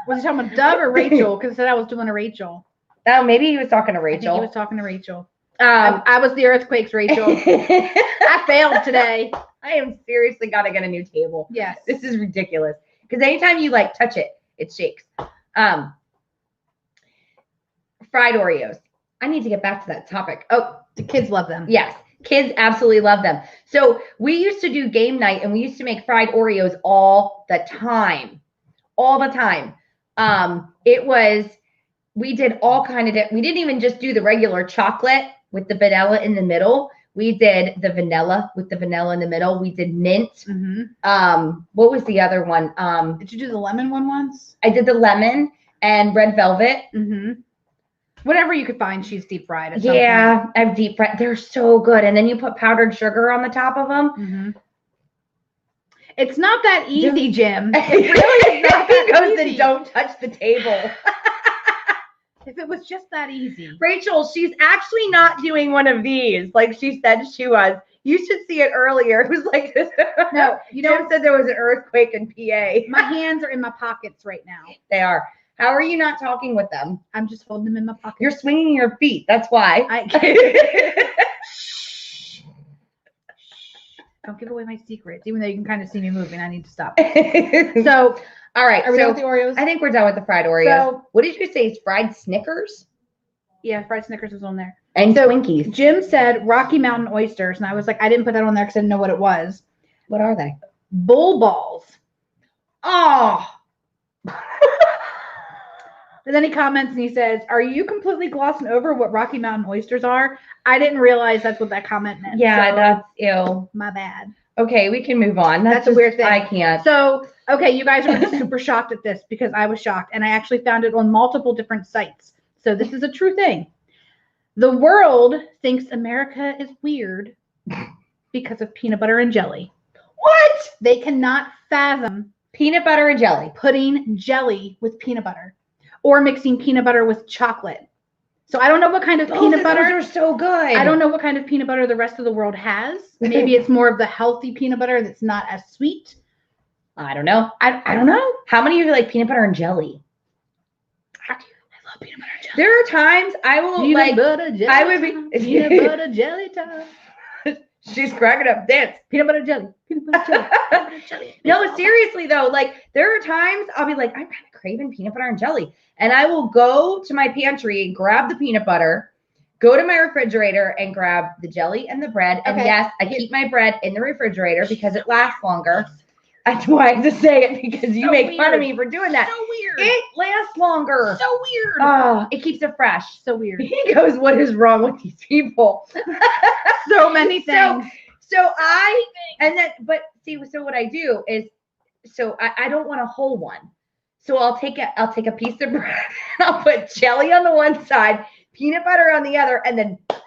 Was he talking about Doug or Rachel? Because I said I was doing a Rachel. Oh, maybe he was talking to Rachel. I think he was talking to Rachel. I was the earthquakes, Rachel. I failed today. I am seriously gotta get a new table. Yes. This is ridiculous. Because anytime you like touch it, it shakes. Fried Oreos. I need to get back to that topic. Oh, the kids love them. Yes. Kids absolutely love them. So we used to do game night and we used to make fried Oreos all the time. All the time. We did all kind of, we didn't even just do the regular chocolate with the vanilla in the middle. We did the vanilla with the vanilla in the middle. We did mint. Mm-hmm. What was the other one? Did you do the lemon one once? I did the lemon and red velvet. Mm-hmm. Whatever you could find, she's deep fried. Yeah, I've deep fried. They're so good. And then you put powdered sugar on the top of them. Mm-hmm. It's not that easy, Jim. It really is not that goes easy. And don't touch the table. If it was just that easy. Rachel, she's actually not doing one of these like she said she was. You should see it earlier. It was like this. No, Jim said there was an earthquake in PA. My hands are in my pockets right now. They are. How are you not talking with them? I'm just holding them in my pocket. You're swinging your feet. That's why. Don't give away my secrets. Even though you can kind of see me moving, I need to stop. So, all right. Are we done with the Oreos? I think we're done with the fried Oreos. So, what did you say? Is fried Snickers? Yeah, fried Snickers was on there. And Twinkies. Jim said Rocky Mountain oysters, and I was like, I didn't put that on there because I didn't know what it was. What are they? Bull balls. Oh. And then he comments and he says, are you completely glossing over what Rocky Mountain oysters are? I didn't realize that's what that comment meant. Yeah, so, that's ew. My bad. Okay, we can move on. That's a weird thing. I can't. So, okay, you guys are super shocked at this because I was shocked. And I actually found it on multiple different sites. So this is a true thing. The world thinks America is weird because of peanut butter and jelly. What? They cannot fathom peanut butter and jelly. Putting jelly with peanut butter. Or mixing peanut butter with chocolate. So I don't know what kind of peanut butter. Those are so good. I don't know what kind of peanut butter the rest of the world has. Maybe it's more of the healthy peanut butter that's not as sweet. I don't know. I don't know. How many of you like peanut butter and jelly? I love peanut butter and jelly. There are times I will peanut butter jelly. I would be peanut butter jelly time. She's cracking up. Dance. Peanut butter jelly. Peanut butter jelly. Peanut butter jelly. No, seriously though, like there are times I'll be like, I'm kind of craving peanut butter and jelly. And I will go to my pantry and grab the peanut butter, go to my refrigerator and grab the jelly and the bread. And yes, I keep my bread in the refrigerator because it lasts longer. That's why I have to say it, because you So make fun of weird. me for doing that. So weird. It lasts longer. So weird. Oh, it keeps it fresh. So weird. He goes, what is wrong with these people? So many So- things. But see, so what I do is, so I don't want a whole one. So I'll take a piece of bread, and I'll put jelly on the one side, peanut butter on the other, and then boop,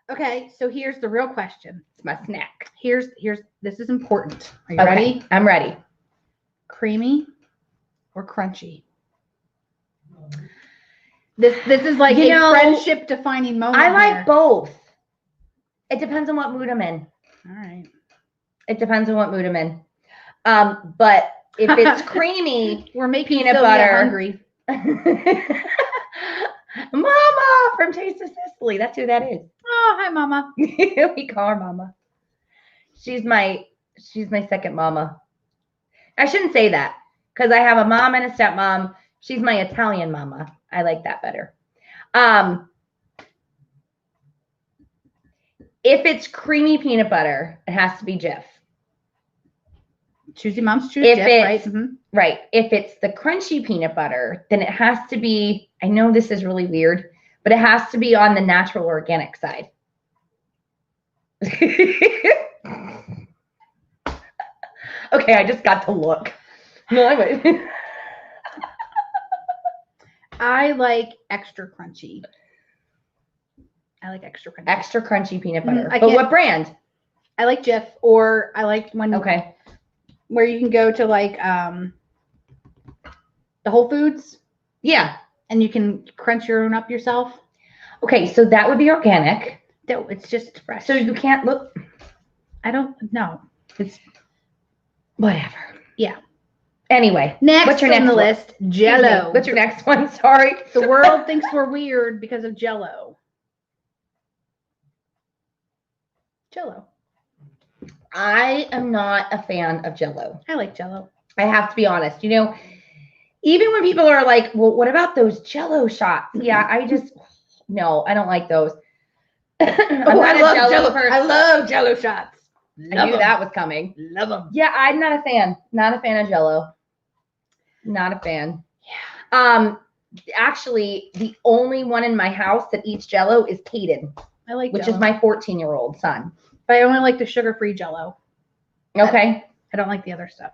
Okay, so here's the real question. it's my snack. Here's this is important. Are you Okay, ready? I'm ready. Creamy or crunchy? This is like You a know, friendship defining moment. I like here. both. It depends on what mood I'm in. All right. It depends on what mood I'm in. But if it's creamy, We're making peanut Sylvia butter. hungry. Mama from Taste of Sicily. That's who that is. Oh, hi, Mama. We call her Mama. She's my second mama. I shouldn't say that, because I have a mom and a stepmom. She's my Italian mama. I like that better. If it's creamy peanut butter, it has to be Jif. Choose your mom's choose. If Jif, it's- right? Mhm. Right. If it's the crunchy peanut butter, then it has to be, I know this is really weird, but it has to be on the natural organic side. Okay, I just got to look. No, I like extra crunchy. I like extra crunchy. extra crunchy peanut butter. I But can't- what brand? I like Jif, or I like when Okay. where you can go to like the Whole Foods Yeah. and you can crunch your own up yourself. Okay, so that would be organic. No, it's just fresh. So you can't look. I don't know. It's Whatever. Yeah. Anyway. next What's your on next the one? list. Jello. What's your next one? Sorry. The world thinks we're weird because of Jello. Jello. I am not a fan of Jell-O. I like Jello. I have to be honest. You know, even when people are like, well, what about those Jell-O shots? Yeah, no, I don't like those. I'm not a Jell-O person. I love Jello shots. I knew that was coming. Love them. Yeah, I'm not a fan. Not a fan of Jell-O. Not a fan. Yeah. Actually, the only one in my house that eats Jell-O is Caden, I like which Jell-O. is my 14-year-old son. But I only like the sugar-free Jello. Okay. I don't like the other stuff.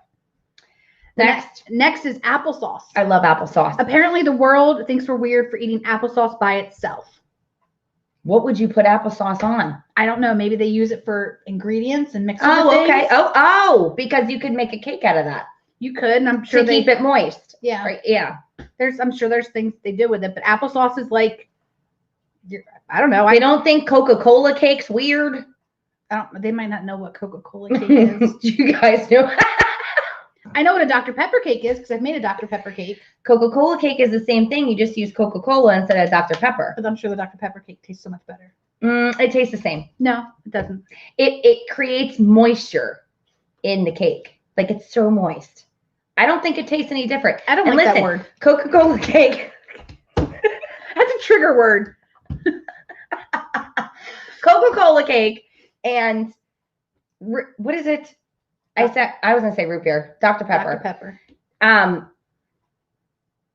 Next. Next is applesauce. I love applesauce. Apparently, the world thinks we're weird for eating applesauce by itself. What would you put applesauce on? I don't know. Maybe they use it for ingredients and mix it with Oh, okay. things. Oh, because you could make a cake out of that You could, and I'm sure to they keep it moist. Yeah. Right. Yeah. I'm sure there's things they do with it, but applesauce is like, I don't know. I don't think Coca-Cola cake's weird. They might not know what Coca-Cola cake is. You guys know. I know what a Dr. Pepper cake is because I've made a Dr. Pepper cake, Coca-Cola cake is the same thing. You just use Coca-Cola instead of Dr. Pepper. but I'm sure the Dr. Pepper cake tastes so much better. It tastes the same. No, it doesn't. It creates moisture in the cake. Like, it's so moist. I don't think it tastes any different. I don't And like that listen, word. Coca-Cola cake. That's a trigger word. Coca-Cola cake and what is it? I was gonna say root beer, Dr. Pepper. Dr. Pepper.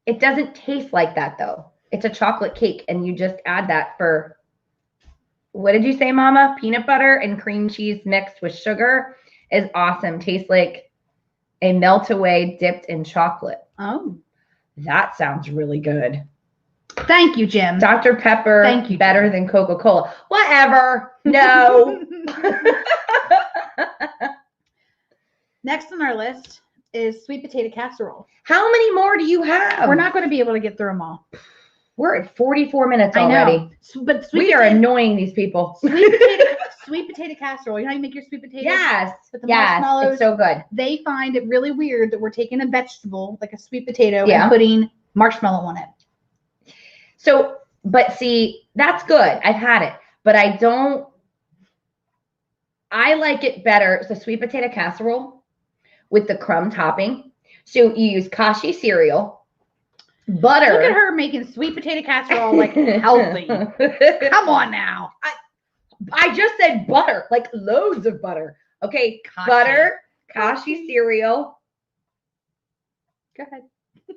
It doesn't taste like that though. It's a chocolate cake, and you just add that for, what did you say, Mama? Peanut butter and cream cheese mixed with sugar is awesome. Tastes like a melt away dipped in chocolate. Oh, That sounds really good. thank you, Jim. Dr. Pepper, Thank you, better than Coca-Cola. Whatever. No. Next on our list is sweet potato casserole. How many more do you have? We're not going to be able to get through them all. We're at 44 minutes I already. know. But We are annoying these people. sweet potato casserole. You know how you make your sweet potatoes? Yes. With the Yes. marshmallows. It's so good. They find it really weird that we're taking a vegetable like a sweet potato Yeah. and putting marshmallow on it. So, but see, that's good. I've had it, but I like it better. It's a sweet potato casserole with the crumb topping. So you use Kashi cereal, butter. Look at her making sweet potato casserole like healthy. Come on now. I just said butter, like loads of butter. Okay, Kashi. butter, Kashi cereal, Go ahead.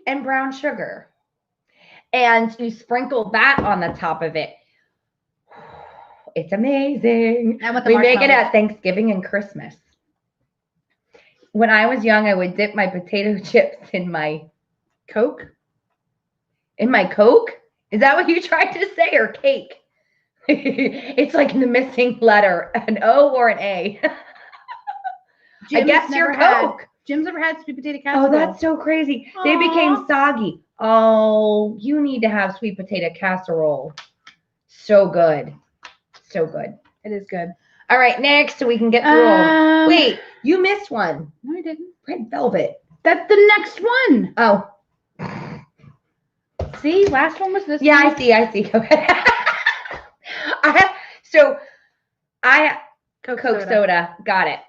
and brown sugar. And you sprinkle that on the top of it. It's amazing. And with the We make it marshmallows. at Thanksgiving and Christmas. When I was young, I would dip my potato chips in my Coke. Coke. Is that what you tried to say, or cake? It's like the missing letter, an O or an A. I Jim's guess never your had- Coke. Jim's never had sweet potato casserole. Oh, that's so crazy. They became soggy. Oh, you need to have sweet potato casserole. So good. So good. It is good. All right, next, so we can get through them. Wait, you missed one. No, I didn't. Red velvet. That's the next one. Oh. See, last one was this. Yeah, one. I see. Go ahead. I Coke soda. Got it.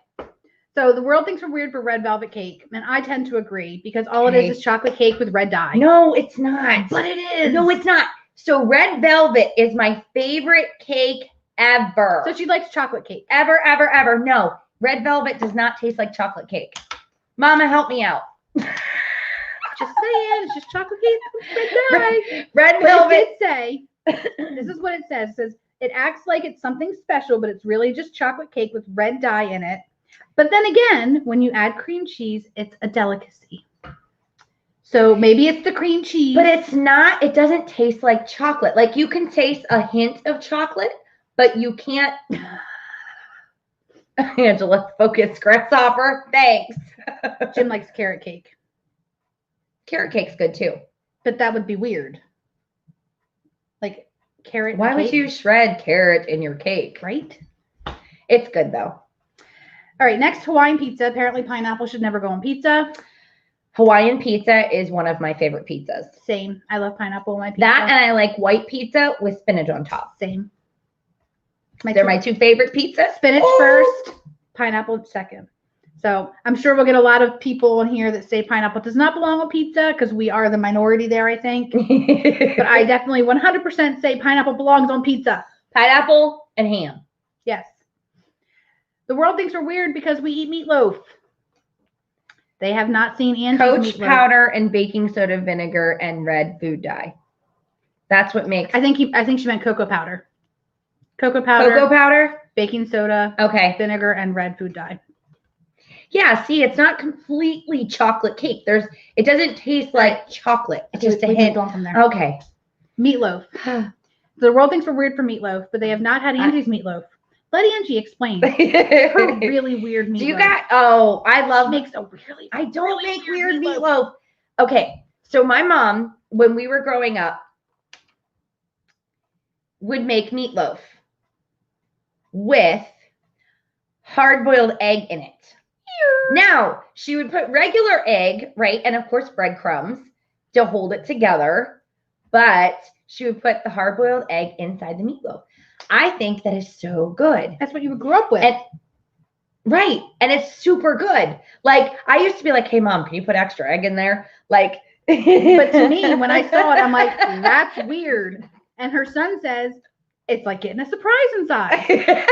So the world thinks we're weird for red velvet cake, and I tend to agree because all it is chocolate cake with red dye. No, it's not. But it is. No, it's not. So red velvet is my favorite cake ever. So she likes chocolate cake. Ever. No, red velvet does not taste like chocolate cake. Mama, help me out. Just saying, it's just chocolate cake with red dye. Red But velvet. it did say, this is what it says. It says, it acts like it's something special, but it's really just chocolate cake with red dye in it. But then again, when you add cream cheese, it's a delicacy. So maybe it's the cream cheese. But it's not, it doesn't taste like chocolate. Like you can taste a hint of chocolate, but you can't. Angela, focus, grasshopper. Thanks. Jim likes carrot cake. Carrot cake's good too. But that would be weird. Like carrot. Why would cake, you shred carrot in your cake? Right? It's good though. All right, next Hawaiian pizza. Apparently pineapple should never go on pizza. Hawaiian pizza is one of my favorite pizzas. Same. I love pineapple on my pizza. That and I like white pizza with spinach on top. Same. They're my two favorite pizzas. Spinach first, pineapple second. So I'm sure we'll get a lot of people in here that say pineapple does not belong on pizza because we are the minority there, I think. But I definitely 100% say pineapple belongs on pizza. Pineapple and ham. Yes. The world thinks we're weird because we eat meatloaf. They have not seen Angie's Coach meatloaf. powder and baking soda vinegar and red food dye. That's what makes I think she meant cocoa powder. Cocoa powder, baking soda, Okay. vinegar, and red food dye. Yeah, see, it's not completely chocolate cake. It doesn't taste like chocolate. It's just a We hint. moved on from there. Okay. Meatloaf. The world thinks we're weird for meatloaf, but they have not had Angie's meatloaf. Let Angie explain her really weird meatloaf. Do you got? Oh, I love. She makes a really. I don't really make weird meatloaf. meatloaf. Okay, so my mom, when we were growing up, would make meatloaf with hard-boiled egg in it. Now, she would put regular egg, right, and of course breadcrumbs to hold it together, but she would put the hard-boiled egg inside the meatloaf. I think that is so good. That's what you grew up with. And, right, and it's super good. Like, I used to be like, hey, Mom, can you put extra egg in there? Like, but to me, when I saw it, I'm like, that's weird. And her son says, it's like getting a surprise inside.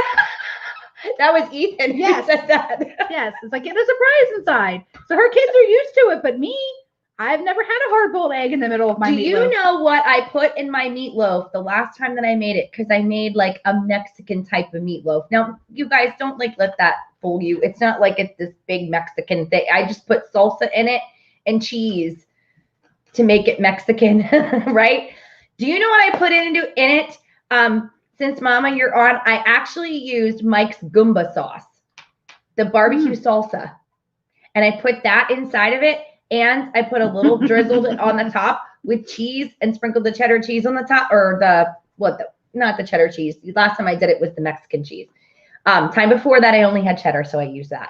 That was Ethan Yes. who said that. Yes, it's like getting a surprise inside. So her kids are used to it, but me, I've never had a hard-boiled egg in the middle of my Do meatloaf. you know what I put in my meatloaf the last time that I made it? Because I made like a Mexican type of meatloaf. Now, you guys don't like let that fool you. It's not like it's this big Mexican thing. I just put salsa in it and cheese to make it Mexican, right? Do you know what I put in it? Since Mama, you're on, I actually used Mike's Goomba sauce, the barbecue salsa. And I put that inside of it. And I put a little drizzled it on the top with cheese and sprinkled the cheddar cheese on the top, or not the cheddar cheese. Last time I did it was the Mexican cheese. Time before that, I only had cheddar, so I used that.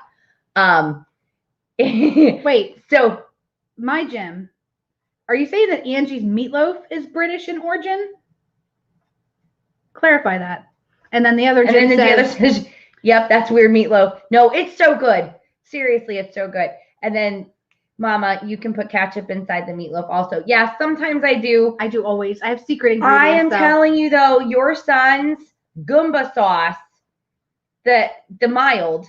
Wait, So my Jim, are you saying that Angie's meatloaf is British in origin? Clarify that. And then the other and Jim then the other says, says, yep, that's weird meatloaf. No, it's so good. Seriously, it's so good. And then Mama, you can put ketchup inside the meatloaf also. Yeah, sometimes I do. I do always. I have secret ingredients. I am though. telling you though, your son's Goomba sauce, the mild,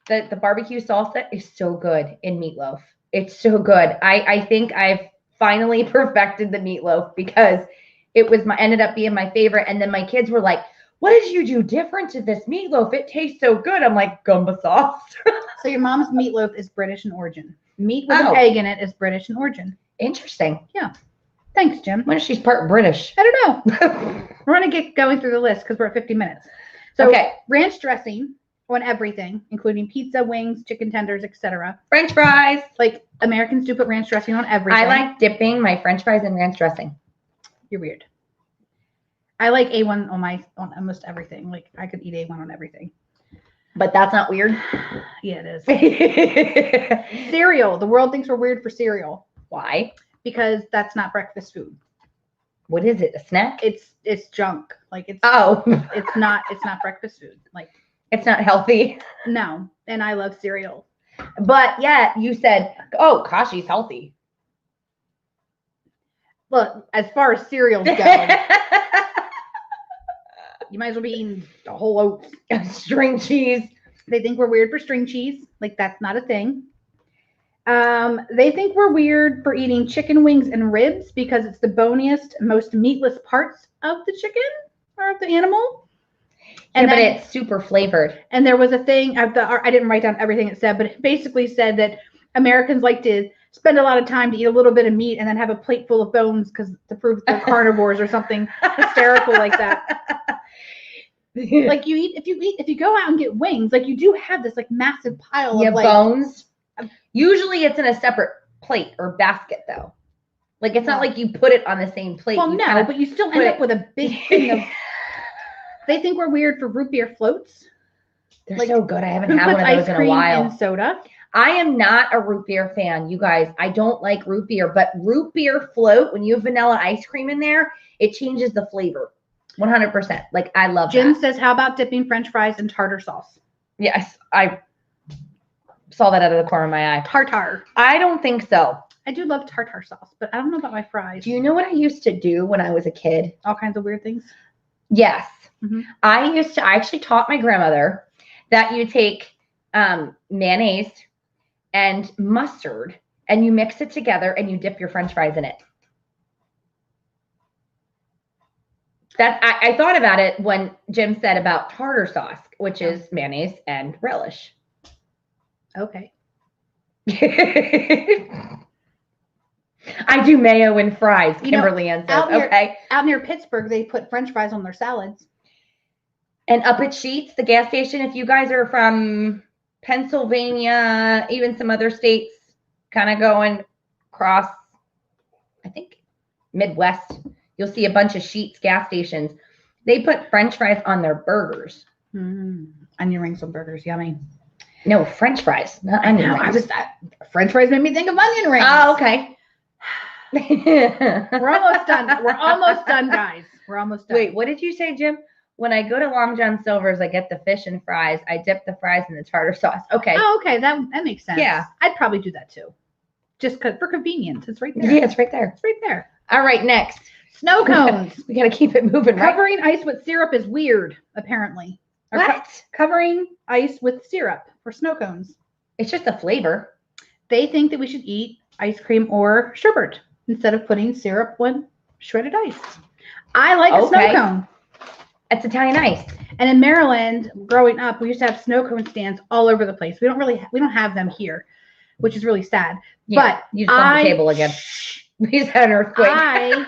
the barbecue salsa is so good in meatloaf. It's so good. I think I've finally perfected the meatloaf because it was ended up being my favorite. And then my kids were like, what did you do different to this meatloaf? It tastes so good. I'm like, gumbo sauce. So your mom's meatloaf is British in origin. Meat with an egg in it is British in origin. Interesting. Yeah. Thanks, Jim. When she's part British. I don't know. We're going to get going through the list because we're at 50 minutes. So ranch dressing on everything, including pizza, wings, chicken tenders, etc. French fries. Like Americans do put ranch dressing on everything. I like dipping my French fries in ranch dressing. You're weird. I like A1 on almost everything. Like I could eat A1 on everything. But that's not weird. Yeah, it is. Cereal. The world thinks we're weird for cereal. Why? Because that's not breakfast food. What is it? A snack? It's junk. Like it's it's not breakfast food. Like it's not healthy. No. And I love cereal. But yeah, you said, oh, Kashi's healthy. Look, as far as cereals go, you might as well be eating the whole oats. String cheese. They think we're weird for string cheese. Like that's not a thing. They think we're weird for eating chicken wings and ribs because it's the boniest, most meatless parts of the chicken or of the animal. And but it's super flavored. And there was a thing, I didn't write down everything it said, but it basically said that Americans like to spend a lot of time to eat a little bit of meat and then have a plate full of bones because to prove they're carnivores or something hysterical like that. Like if you go out and get wings, like you do have this like massive pile of like bones. Usually it's in a separate plate or basket though. Like it's not like you put it on the same plate. Well, no, but you still end up with a big thing of. They think we're weird for root beer floats. They're so good. I haven't had one of those in a while. And soda. I am not a root beer fan, you guys. I don't like root beer, but root beer float, when you have vanilla ice cream in there, it changes the flavor. 100%. Like I love Jim that. says, how about dipping French fries in tartar sauce? Yes, I saw that out of the corner of my eye. Tartar. I don't think so. I do love tartar sauce, but I don't know about my fries. Do you know what I used to do when I was a kid? All kinds of weird things? Yes. Mm-hmm. I actually taught my grandmother that you take mayonnaise and mustard and you mix it together and you dip your French fries in it. That I thought about it when Jim said about tartar sauce, which is mayonnaise and relish. Okay. I do mayo and fries, Kimberly Ann says. Out near Pittsburgh, they put French fries on their salads. And up at Sheetz, the gas station, if you guys are from Pennsylvania, even some other states, kind of going across, I think, Midwest, you'll see a bunch of Sheetz gas stations. They put French fries on their burgers. Onion rings on burgers, yummy. No, French fries, not onion rings. French fries made me think of onion rings. Oh, okay. We're almost done. We're almost done, guys. We're almost done. Wait, what did you say, Jim? When I go to Long John Silver's, I get the fish and fries. I dip the fries in the tartar sauce. Okay. Oh, okay. That makes sense. Yeah. I'd probably do that too. Just for convenience. It's right there. Yeah, it's right there. It's right there. All right, next. Snow cones. We got to keep it moving, right? Covering ice with syrup is weird, apparently. What? Covering ice with syrup for snow cones. It's just a flavor. They think that we should eat ice cream or sherbet instead of putting syrup on shredded ice. I like a snow cone. It's Italian ice. And in Maryland, growing up, we used to have snow cone stands all over the place. We don't have them here, which is really sad. Yeah, but you just bumped the table again. We just had an earthquake.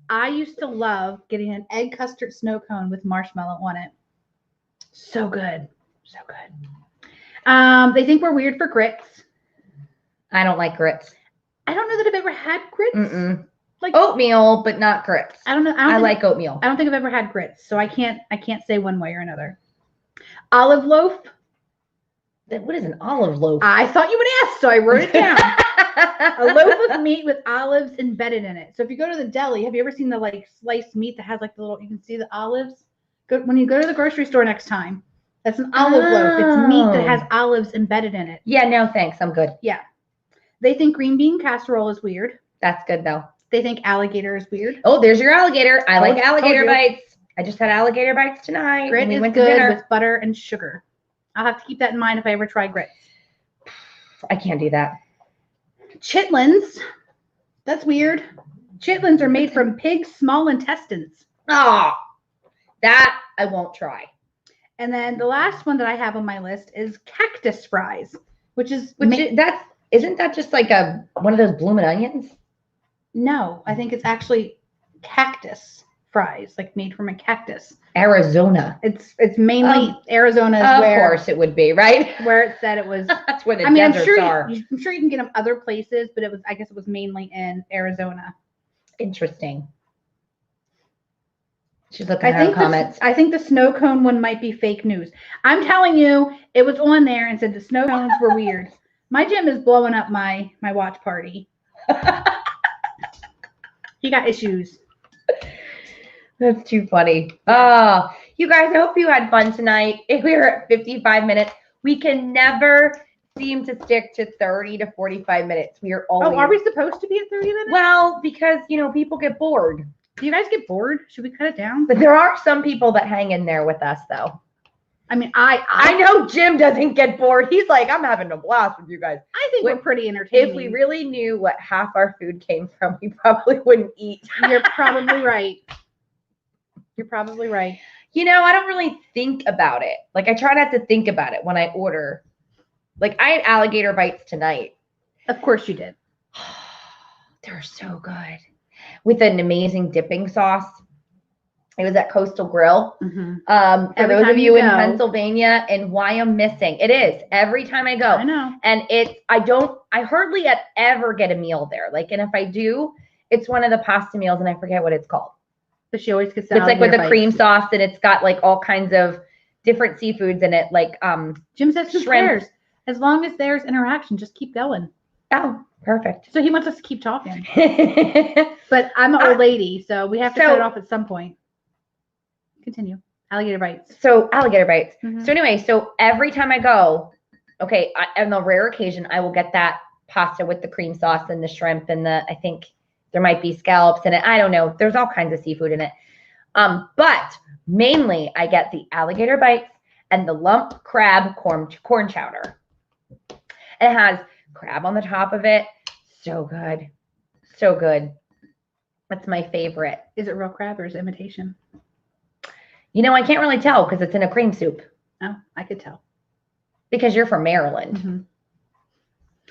I used to love getting an egg custard snow cone with marshmallow on it. So good. So good. They think we're weird for grits. I don't like grits. I don't know that I've ever had grits. Like oatmeal, but not grits. I don't know. I like oatmeal. I don't think I've ever had grits, so I can't say one way or another. Olive loaf. What is an olive loaf? I thought you would ask, so I wrote it down. A loaf of meat with olives embedded in it. So if you go to the deli, have you ever seen the like sliced meat that has like the little? You can see the olives. When you go to the grocery store next time, that's an olive loaf. It's meat that has olives embedded in it. Yeah, no thanks. I'm good. Yeah. They think green bean casserole is weird. That's good though. They think alligator is weird. Oh, there's your alligator. I like alligator bites. I just had alligator bites tonight. Grit is good with butter and sugar. I'll have to keep that in mind if I ever try grits. I can't do that. Chitlins. That's weird. Chitlins are made from pig's small intestines. Oh, that I won't try. And then the last one that I have on my list is cactus fries, which is isn't that just like one of those blooming onions? No, I think it's actually cactus fries, like made from a cactus. Arizona. It's mainly Arizona. Of course it would be, right? Where it said it was. That's where the I'm deserts sure are. I'm sure you can get them other places, but I guess it was mainly in Arizona. Interesting. She's looking at her comments. I think the snow cone one might be fake news. I'm telling you, it was on there and said the snow cones were weird. My gym is blowing up my watch party. He got issues. That's too funny. You guys, I hope you had fun tonight. We are at 55 minutes. We can never seem to stick to 30 to 45 minutes. We are always. Oh, are we supposed to be at 30 minutes? Well, because, people get bored. Do you guys get bored? Should we cut it down? But there are some people that hang in there with us, though. I mean, I know Jim doesn't get bored. He's like, I'm having a blast with you guys. I think we're pretty entertaining. If we really knew what half our food came from, we probably wouldn't eat. You're probably right. You're probably right. I don't really think about it. Like, I try not to think about it when I order. Like, I had alligator bites tonight. Of course you did. They're so good. With an amazing dipping sauce. It was at Coastal Grill. Mm-hmm. For those of you in Pennsylvania and why I'm missing. It is every time I go. I know. And I hardly ever get a meal there. Like, and if I do, it's one of the pasta meals and I forget what it's called. But she always gets It's like with the cream sauce and it's got like all kinds of different seafoods in it. Like, Jim says who cares? As long as there's interaction, just keep going. Oh, perfect. So he wants us to keep talking. But I'm an old lady, so we have to cut it off at some point. Continue. Alligator bites. So alligator bites. Mm-hmm. So anyway, so every time I go, okay, on the rare occasion, I will get that pasta with the cream sauce and the shrimp and I think there might be scallops in it. I don't know. There's all kinds of seafood in it. But mainly I get the alligator bites and the lump crab corn chowder. It has crab on the top of it. So good. So good. That's my favorite. Is it real crab or is it imitation? I can't really tell because it's in a cream soup. Oh, I could tell. Because you're from Maryland. Mm-hmm.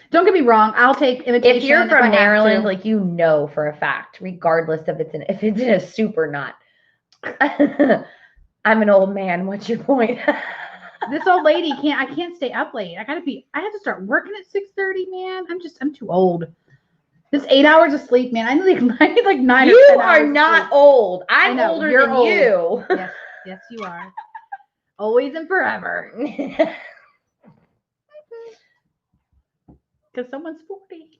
Don't get me wrong. I'll take imitation. If you're from Maryland, like for a fact, regardless if it's in a soup or not. I'm an old man. What's your point? This old lady I can't stay up late. I have to start working at 6:30, man. I'm too old. This 8 hours of sleep, man. I need like 9 or 10 hours. You are not old. I'm older than old. You. Yes, you are. Always and forever. Because someone's 40.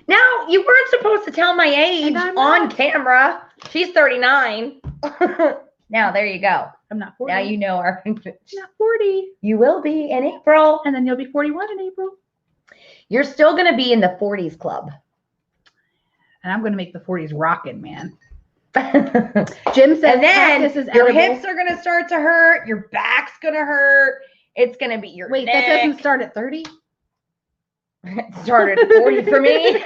Now, you weren't supposed to tell my age on camera. She's 39. Now, there you go. I'm not 40. Now you know our. I'm not 40. You will be in April. And then you'll be 41 in April. You're still going to be in the 40s club. And I'm going to make the 40s rocking, man. Jim said, and then your hips are going to start to hurt. Your back's going to hurt. It's going to be your Wait, neck. That doesn't start at 30? It started at 40 for me.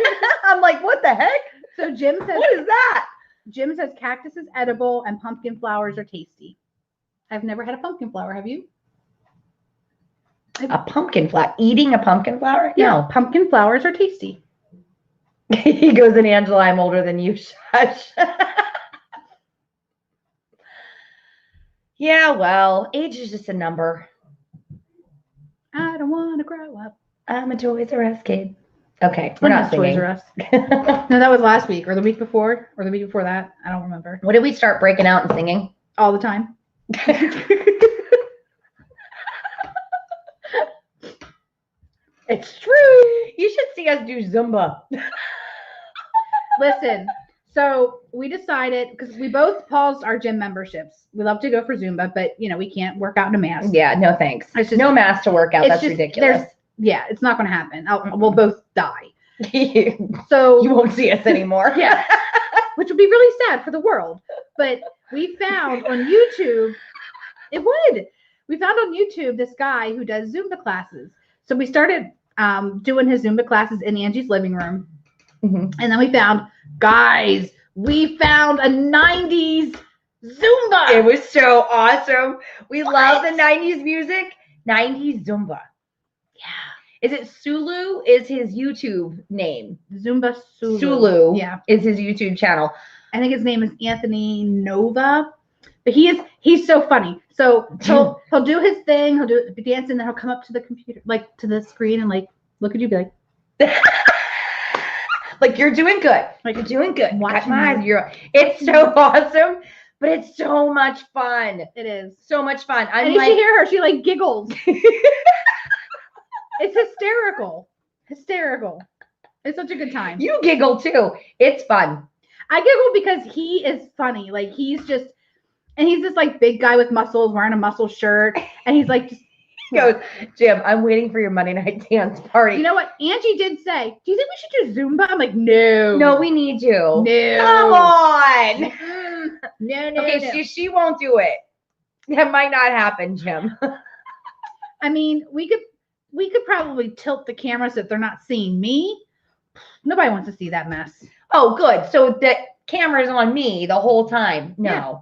I'm like, what the heck? So Jim says, what is that? Jim says cactus is edible and pumpkin flowers are tasty. I've never had a pumpkin flower. Have you? A pumpkin flower? Eating a pumpkin flower? Yeah, No. Pumpkin flowers are tasty. He goes, and Angela, I'm older than you. Shush. Yeah, well, age is just a number. I don't want to grow up. I'm a Toys R Us kid. Okay, we're not singing. Toys R Us. No, that was last week or the week before or the week before that. I don't remember. What did we start breaking out and singing? All the time. It's true. You should see us do Zumba. Listen, so we decided, because we both paused our gym memberships. We love to go for Zumba, but we can't work out in a mask. Yeah, no thanks. It's just, no mask to work out. That's just, ridiculous. Yeah, it's not going to happen. We'll both die. So you won't see us anymore. Yeah, which would be really sad for the world. But we found on YouTube, it would. we found on YouTube this guy who does Zumba classes. So we started doing his Zumba classes in Angie's living room. Mhm. And then we found a 90s Zumba. It was so awesome. We love the 90s music. 90s Zumba. Yeah. Is it Sulu is his YouTube name? Zumba Sulu. Sulu Yeah. is his YouTube channel. I think his name is Anthony Nova. But he's so funny. So he'll do his thing, he'll be dancing, then he'll come up to the computer, like to the screen and like look at you, be like like you're doing good. Like, you're doing good. watching It's so awesome, but it's so much fun. it is. So much fun. And you should hear her, she like giggles. It's hysterical. Hysterical. It's such a good time. You giggle too. It's fun. I giggle because he is funny. Like he's this like big guy with muscles wearing a muscle shirt. And he's like, He goes, Jim, I'm waiting for your Monday night dance party. you know what? Angie did say, do you think we should do Zumba? I'm like, no. No, we need you. No. Come on. No, Okay, no. she won't do it. That might not happen, Jim. I mean, we could probably tilt the camera so that they're not seeing me. Nobody wants to see that mess. Oh, good. So the camera's on me the whole time. No. Yeah.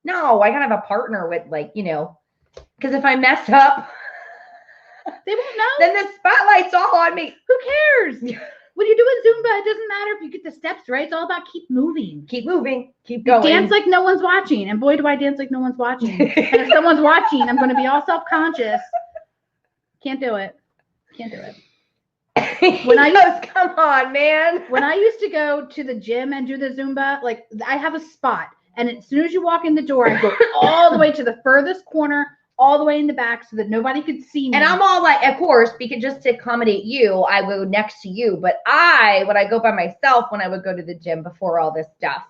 No, I gotta have a partner with because if I mess up, They won't know. then the spotlight's all on me. Who cares? When you're doing Zumba, it doesn't matter if you get the steps right. It's all about keep moving. Keep moving. Keep going. Dance like no one's watching. And boy, do I dance like no one's watching. And if someone's watching, I'm going to be all self-conscious. Can't do it. Can't do it. When I goes, come on, man. When I used to go to the gym and do the Zumba, like I have a spot. And as soon as you walk in the door, I go all the way to the furthest corner, all the way in the back so that nobody could see me. And I'm all like, of course, because just to accommodate you, I go next to you. But when I go by myself, when I would go to the gym before all this stuff,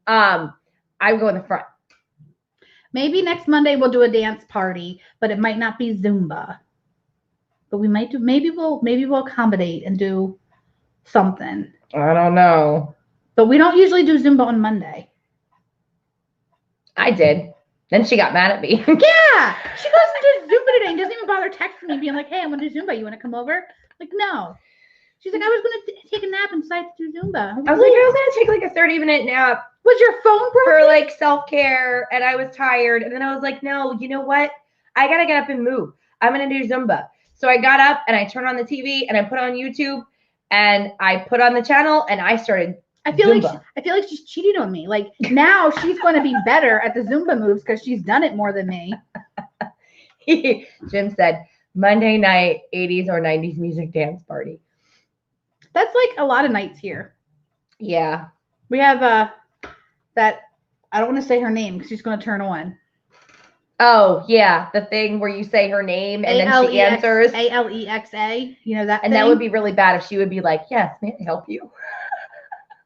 I would go in the front. Maybe next Monday we'll do a dance party, but it might not be Zumba. But we might do. Maybe we'll accommodate and do something. I don't know. But we don't usually do Zumba on Monday. I did. Then she got mad at me. Yeah, she goes and does Zumba today and doesn't even bother texting me, being like, "Hey, I'm gonna do Zumba. You want to come over?" Like, no. She's like, "I was gonna take a nap and decide to do Zumba." I was gonna take like a 30-minute nap Was your phone for broken? like self-care, and I was tired. And then I was like, no, you know what? I gotta get up and move. I'm gonna do Zumba. So I got up and I turned on the TV and I put on YouTube and I put on the channel and I started. I feel Zumba. like she's cheating on me. Like now she's going to be better at the Zumba moves because she's done it more than me. Jim said Monday night 80s or 90s music dance party. That's like a lot of nights here. Yeah. We have that I don't want to say her name because she's going to turn on. Oh yeah, the thing where you say her name and then she answers. Alexa. You know that. And that would be really bad if she would be like, "Yes, may I help you?"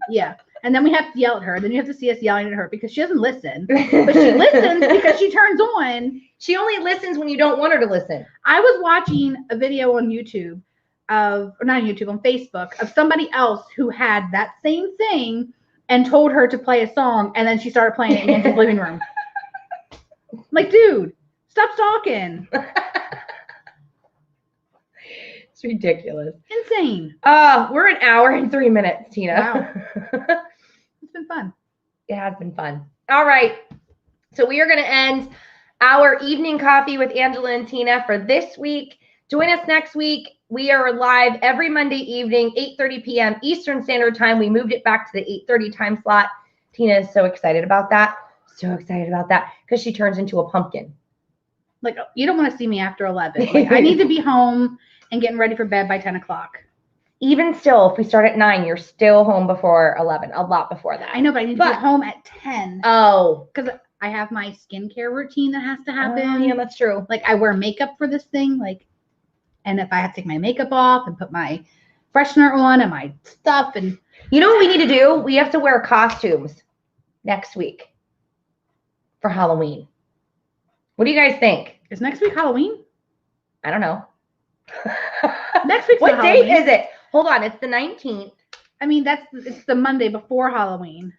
Yeah. And then we have to yell at her. Then you have to see us yelling at her because she doesn't listen. But she listens because she turns on. She only listens when you don't want her to listen. I was watching a video on YouTube on Facebook of somebody else who had that same thing and told her to play a song, and then she started playing it in Angie's living room. Like, dude, stop stalking. It's ridiculous. Insane. We're an hour and 3 minutes, Tina. Wow. It's been fun. It has been fun. All right. So we are going to end our evening coffee with Angela and Tina for this week. Join us next week. We are live every Monday evening, 8:30 p.m. Eastern Standard Time. We moved it back to the 8:30 time slot. Tina is so excited about that. So excited about that because she turns into a pumpkin. Like, you don't want to see me after 11. Like, I need to be home and getting ready for bed by 10 o'clock. Even still, if we start at 9, you're still home before 11, a lot before that. I know, but I need to get home at 10. Oh. Because I have my skincare routine that has to happen. Oh, yeah, that's true. Like, I wear makeup for this thing. Like, and if I have to take my makeup off and put my freshener on and my stuff. And you know what we need to do? We have to wear costumes next week for Halloween. What do you guys think? is next week Halloween? I don't know. Next week's What not date Halloween. is it? Hold on, it's the 19th. I mean, it's the Monday before Halloween.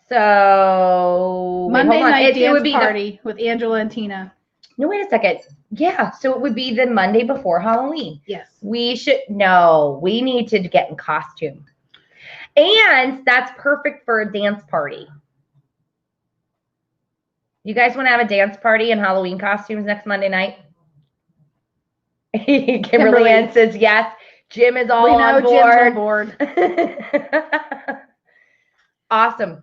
So Monday hold on. night It would dance be party with Angela and Tina. No, wait a second. Yeah, so it would be the Monday before Halloween. Yes. We need to get in costume. And that's perfect for a dance party. You guys want to have a dance party in Halloween costumes next Monday night? Kimberly Ann says yes. Jim is all on board. Jim's on board. Awesome.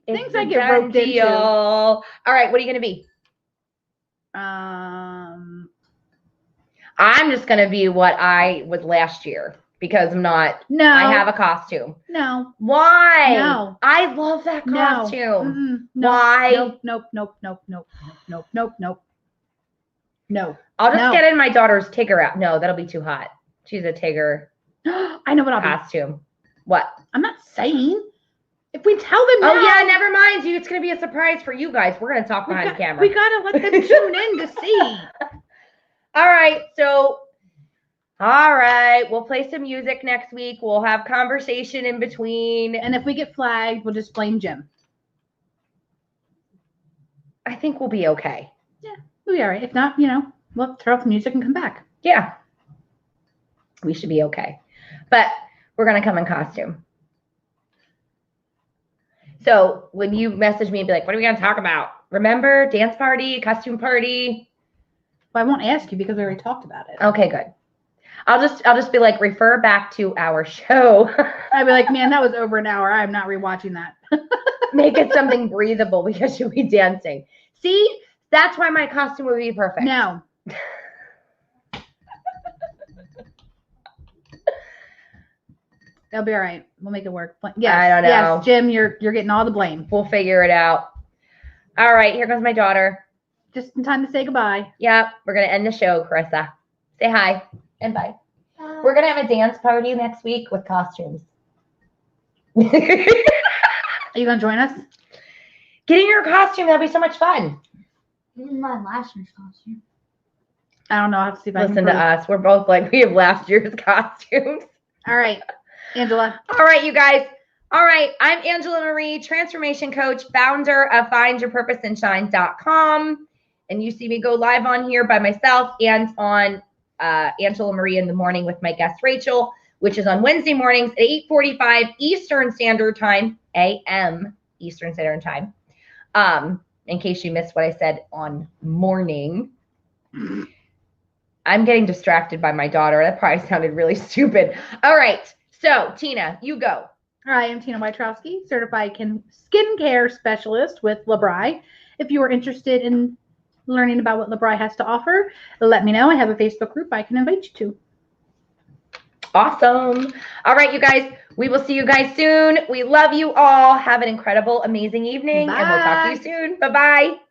Things I get roped into. All right, what are you going to be? I'm just going to be what I was last year because I'm not. No. I have a costume. No. Why? No. I love that costume. No. Why? Nope. No. I'll just get in my daughter's Tigger out. No, that'll be too hot. She's a Tigger. I know what I'll costume. What? I'm not saying. If we tell them now. Oh, yeah, never mind. It's going to be a surprise for you guys. We're going to talk behind the camera. We got to let them tune in to see. All right. So, all right. We'll play some music next week. We'll have conversation in between. And if we get flagged, we'll just blame Jim. I think we'll be okay. Yeah, we'll be all right. If not, we'll throw off the music and come back. Yeah. We should be okay. But we're going to come in costume. So when you message me and be like, what are we going to talk about? Remember, dance party, costume party? Well, I won't ask you because we already talked about it. Okay, good. I'll just be like, refer back to our show. I'd be like, man, that was over an hour. I'm not rewatching that. Make it something breathable because you'll be dancing. See, that's why my costume would be perfect. No. That'll be all right. We'll make it work. Yes, I don't know. Yes, Jim, you're getting all the blame. We'll figure it out. All right, here comes my daughter. Just in time to say goodbye. Yep, we're going to end the show, Carissa. Say hi and bye. We're going to have a dance party next week with costumes. Are you going to join us? Get in your costume. That'll be so much fun. In my last year's costume. I don't know. I'll have to see if I can Listen to us. We're both like, we have last year's costumes. All right. Angela. All right, you guys. All right. I'm Angela Marie, transformation coach, founder of findyourpurposeandshine.com. And you see me go live on here by myself and on Angela Marie in the morning with my guest, Rachel, which is on Wednesday mornings at 8:45 Eastern Standard Time, a.m. Eastern Standard Time. In case you missed what I said on morning. I'm getting distracted by my daughter. That probably sounded really stupid. All right. So, Tina, you go. Hi, I'm Tina Wojtrowski, certified skincare specialist with Labri. If you are interested in learning about what Labri has to offer, let me know. I have a Facebook group I can invite you to. Awesome. All right, you guys. We will see you guys soon. We love you all. Have an incredible, amazing evening. Bye. And we'll talk to you soon. Bye-bye.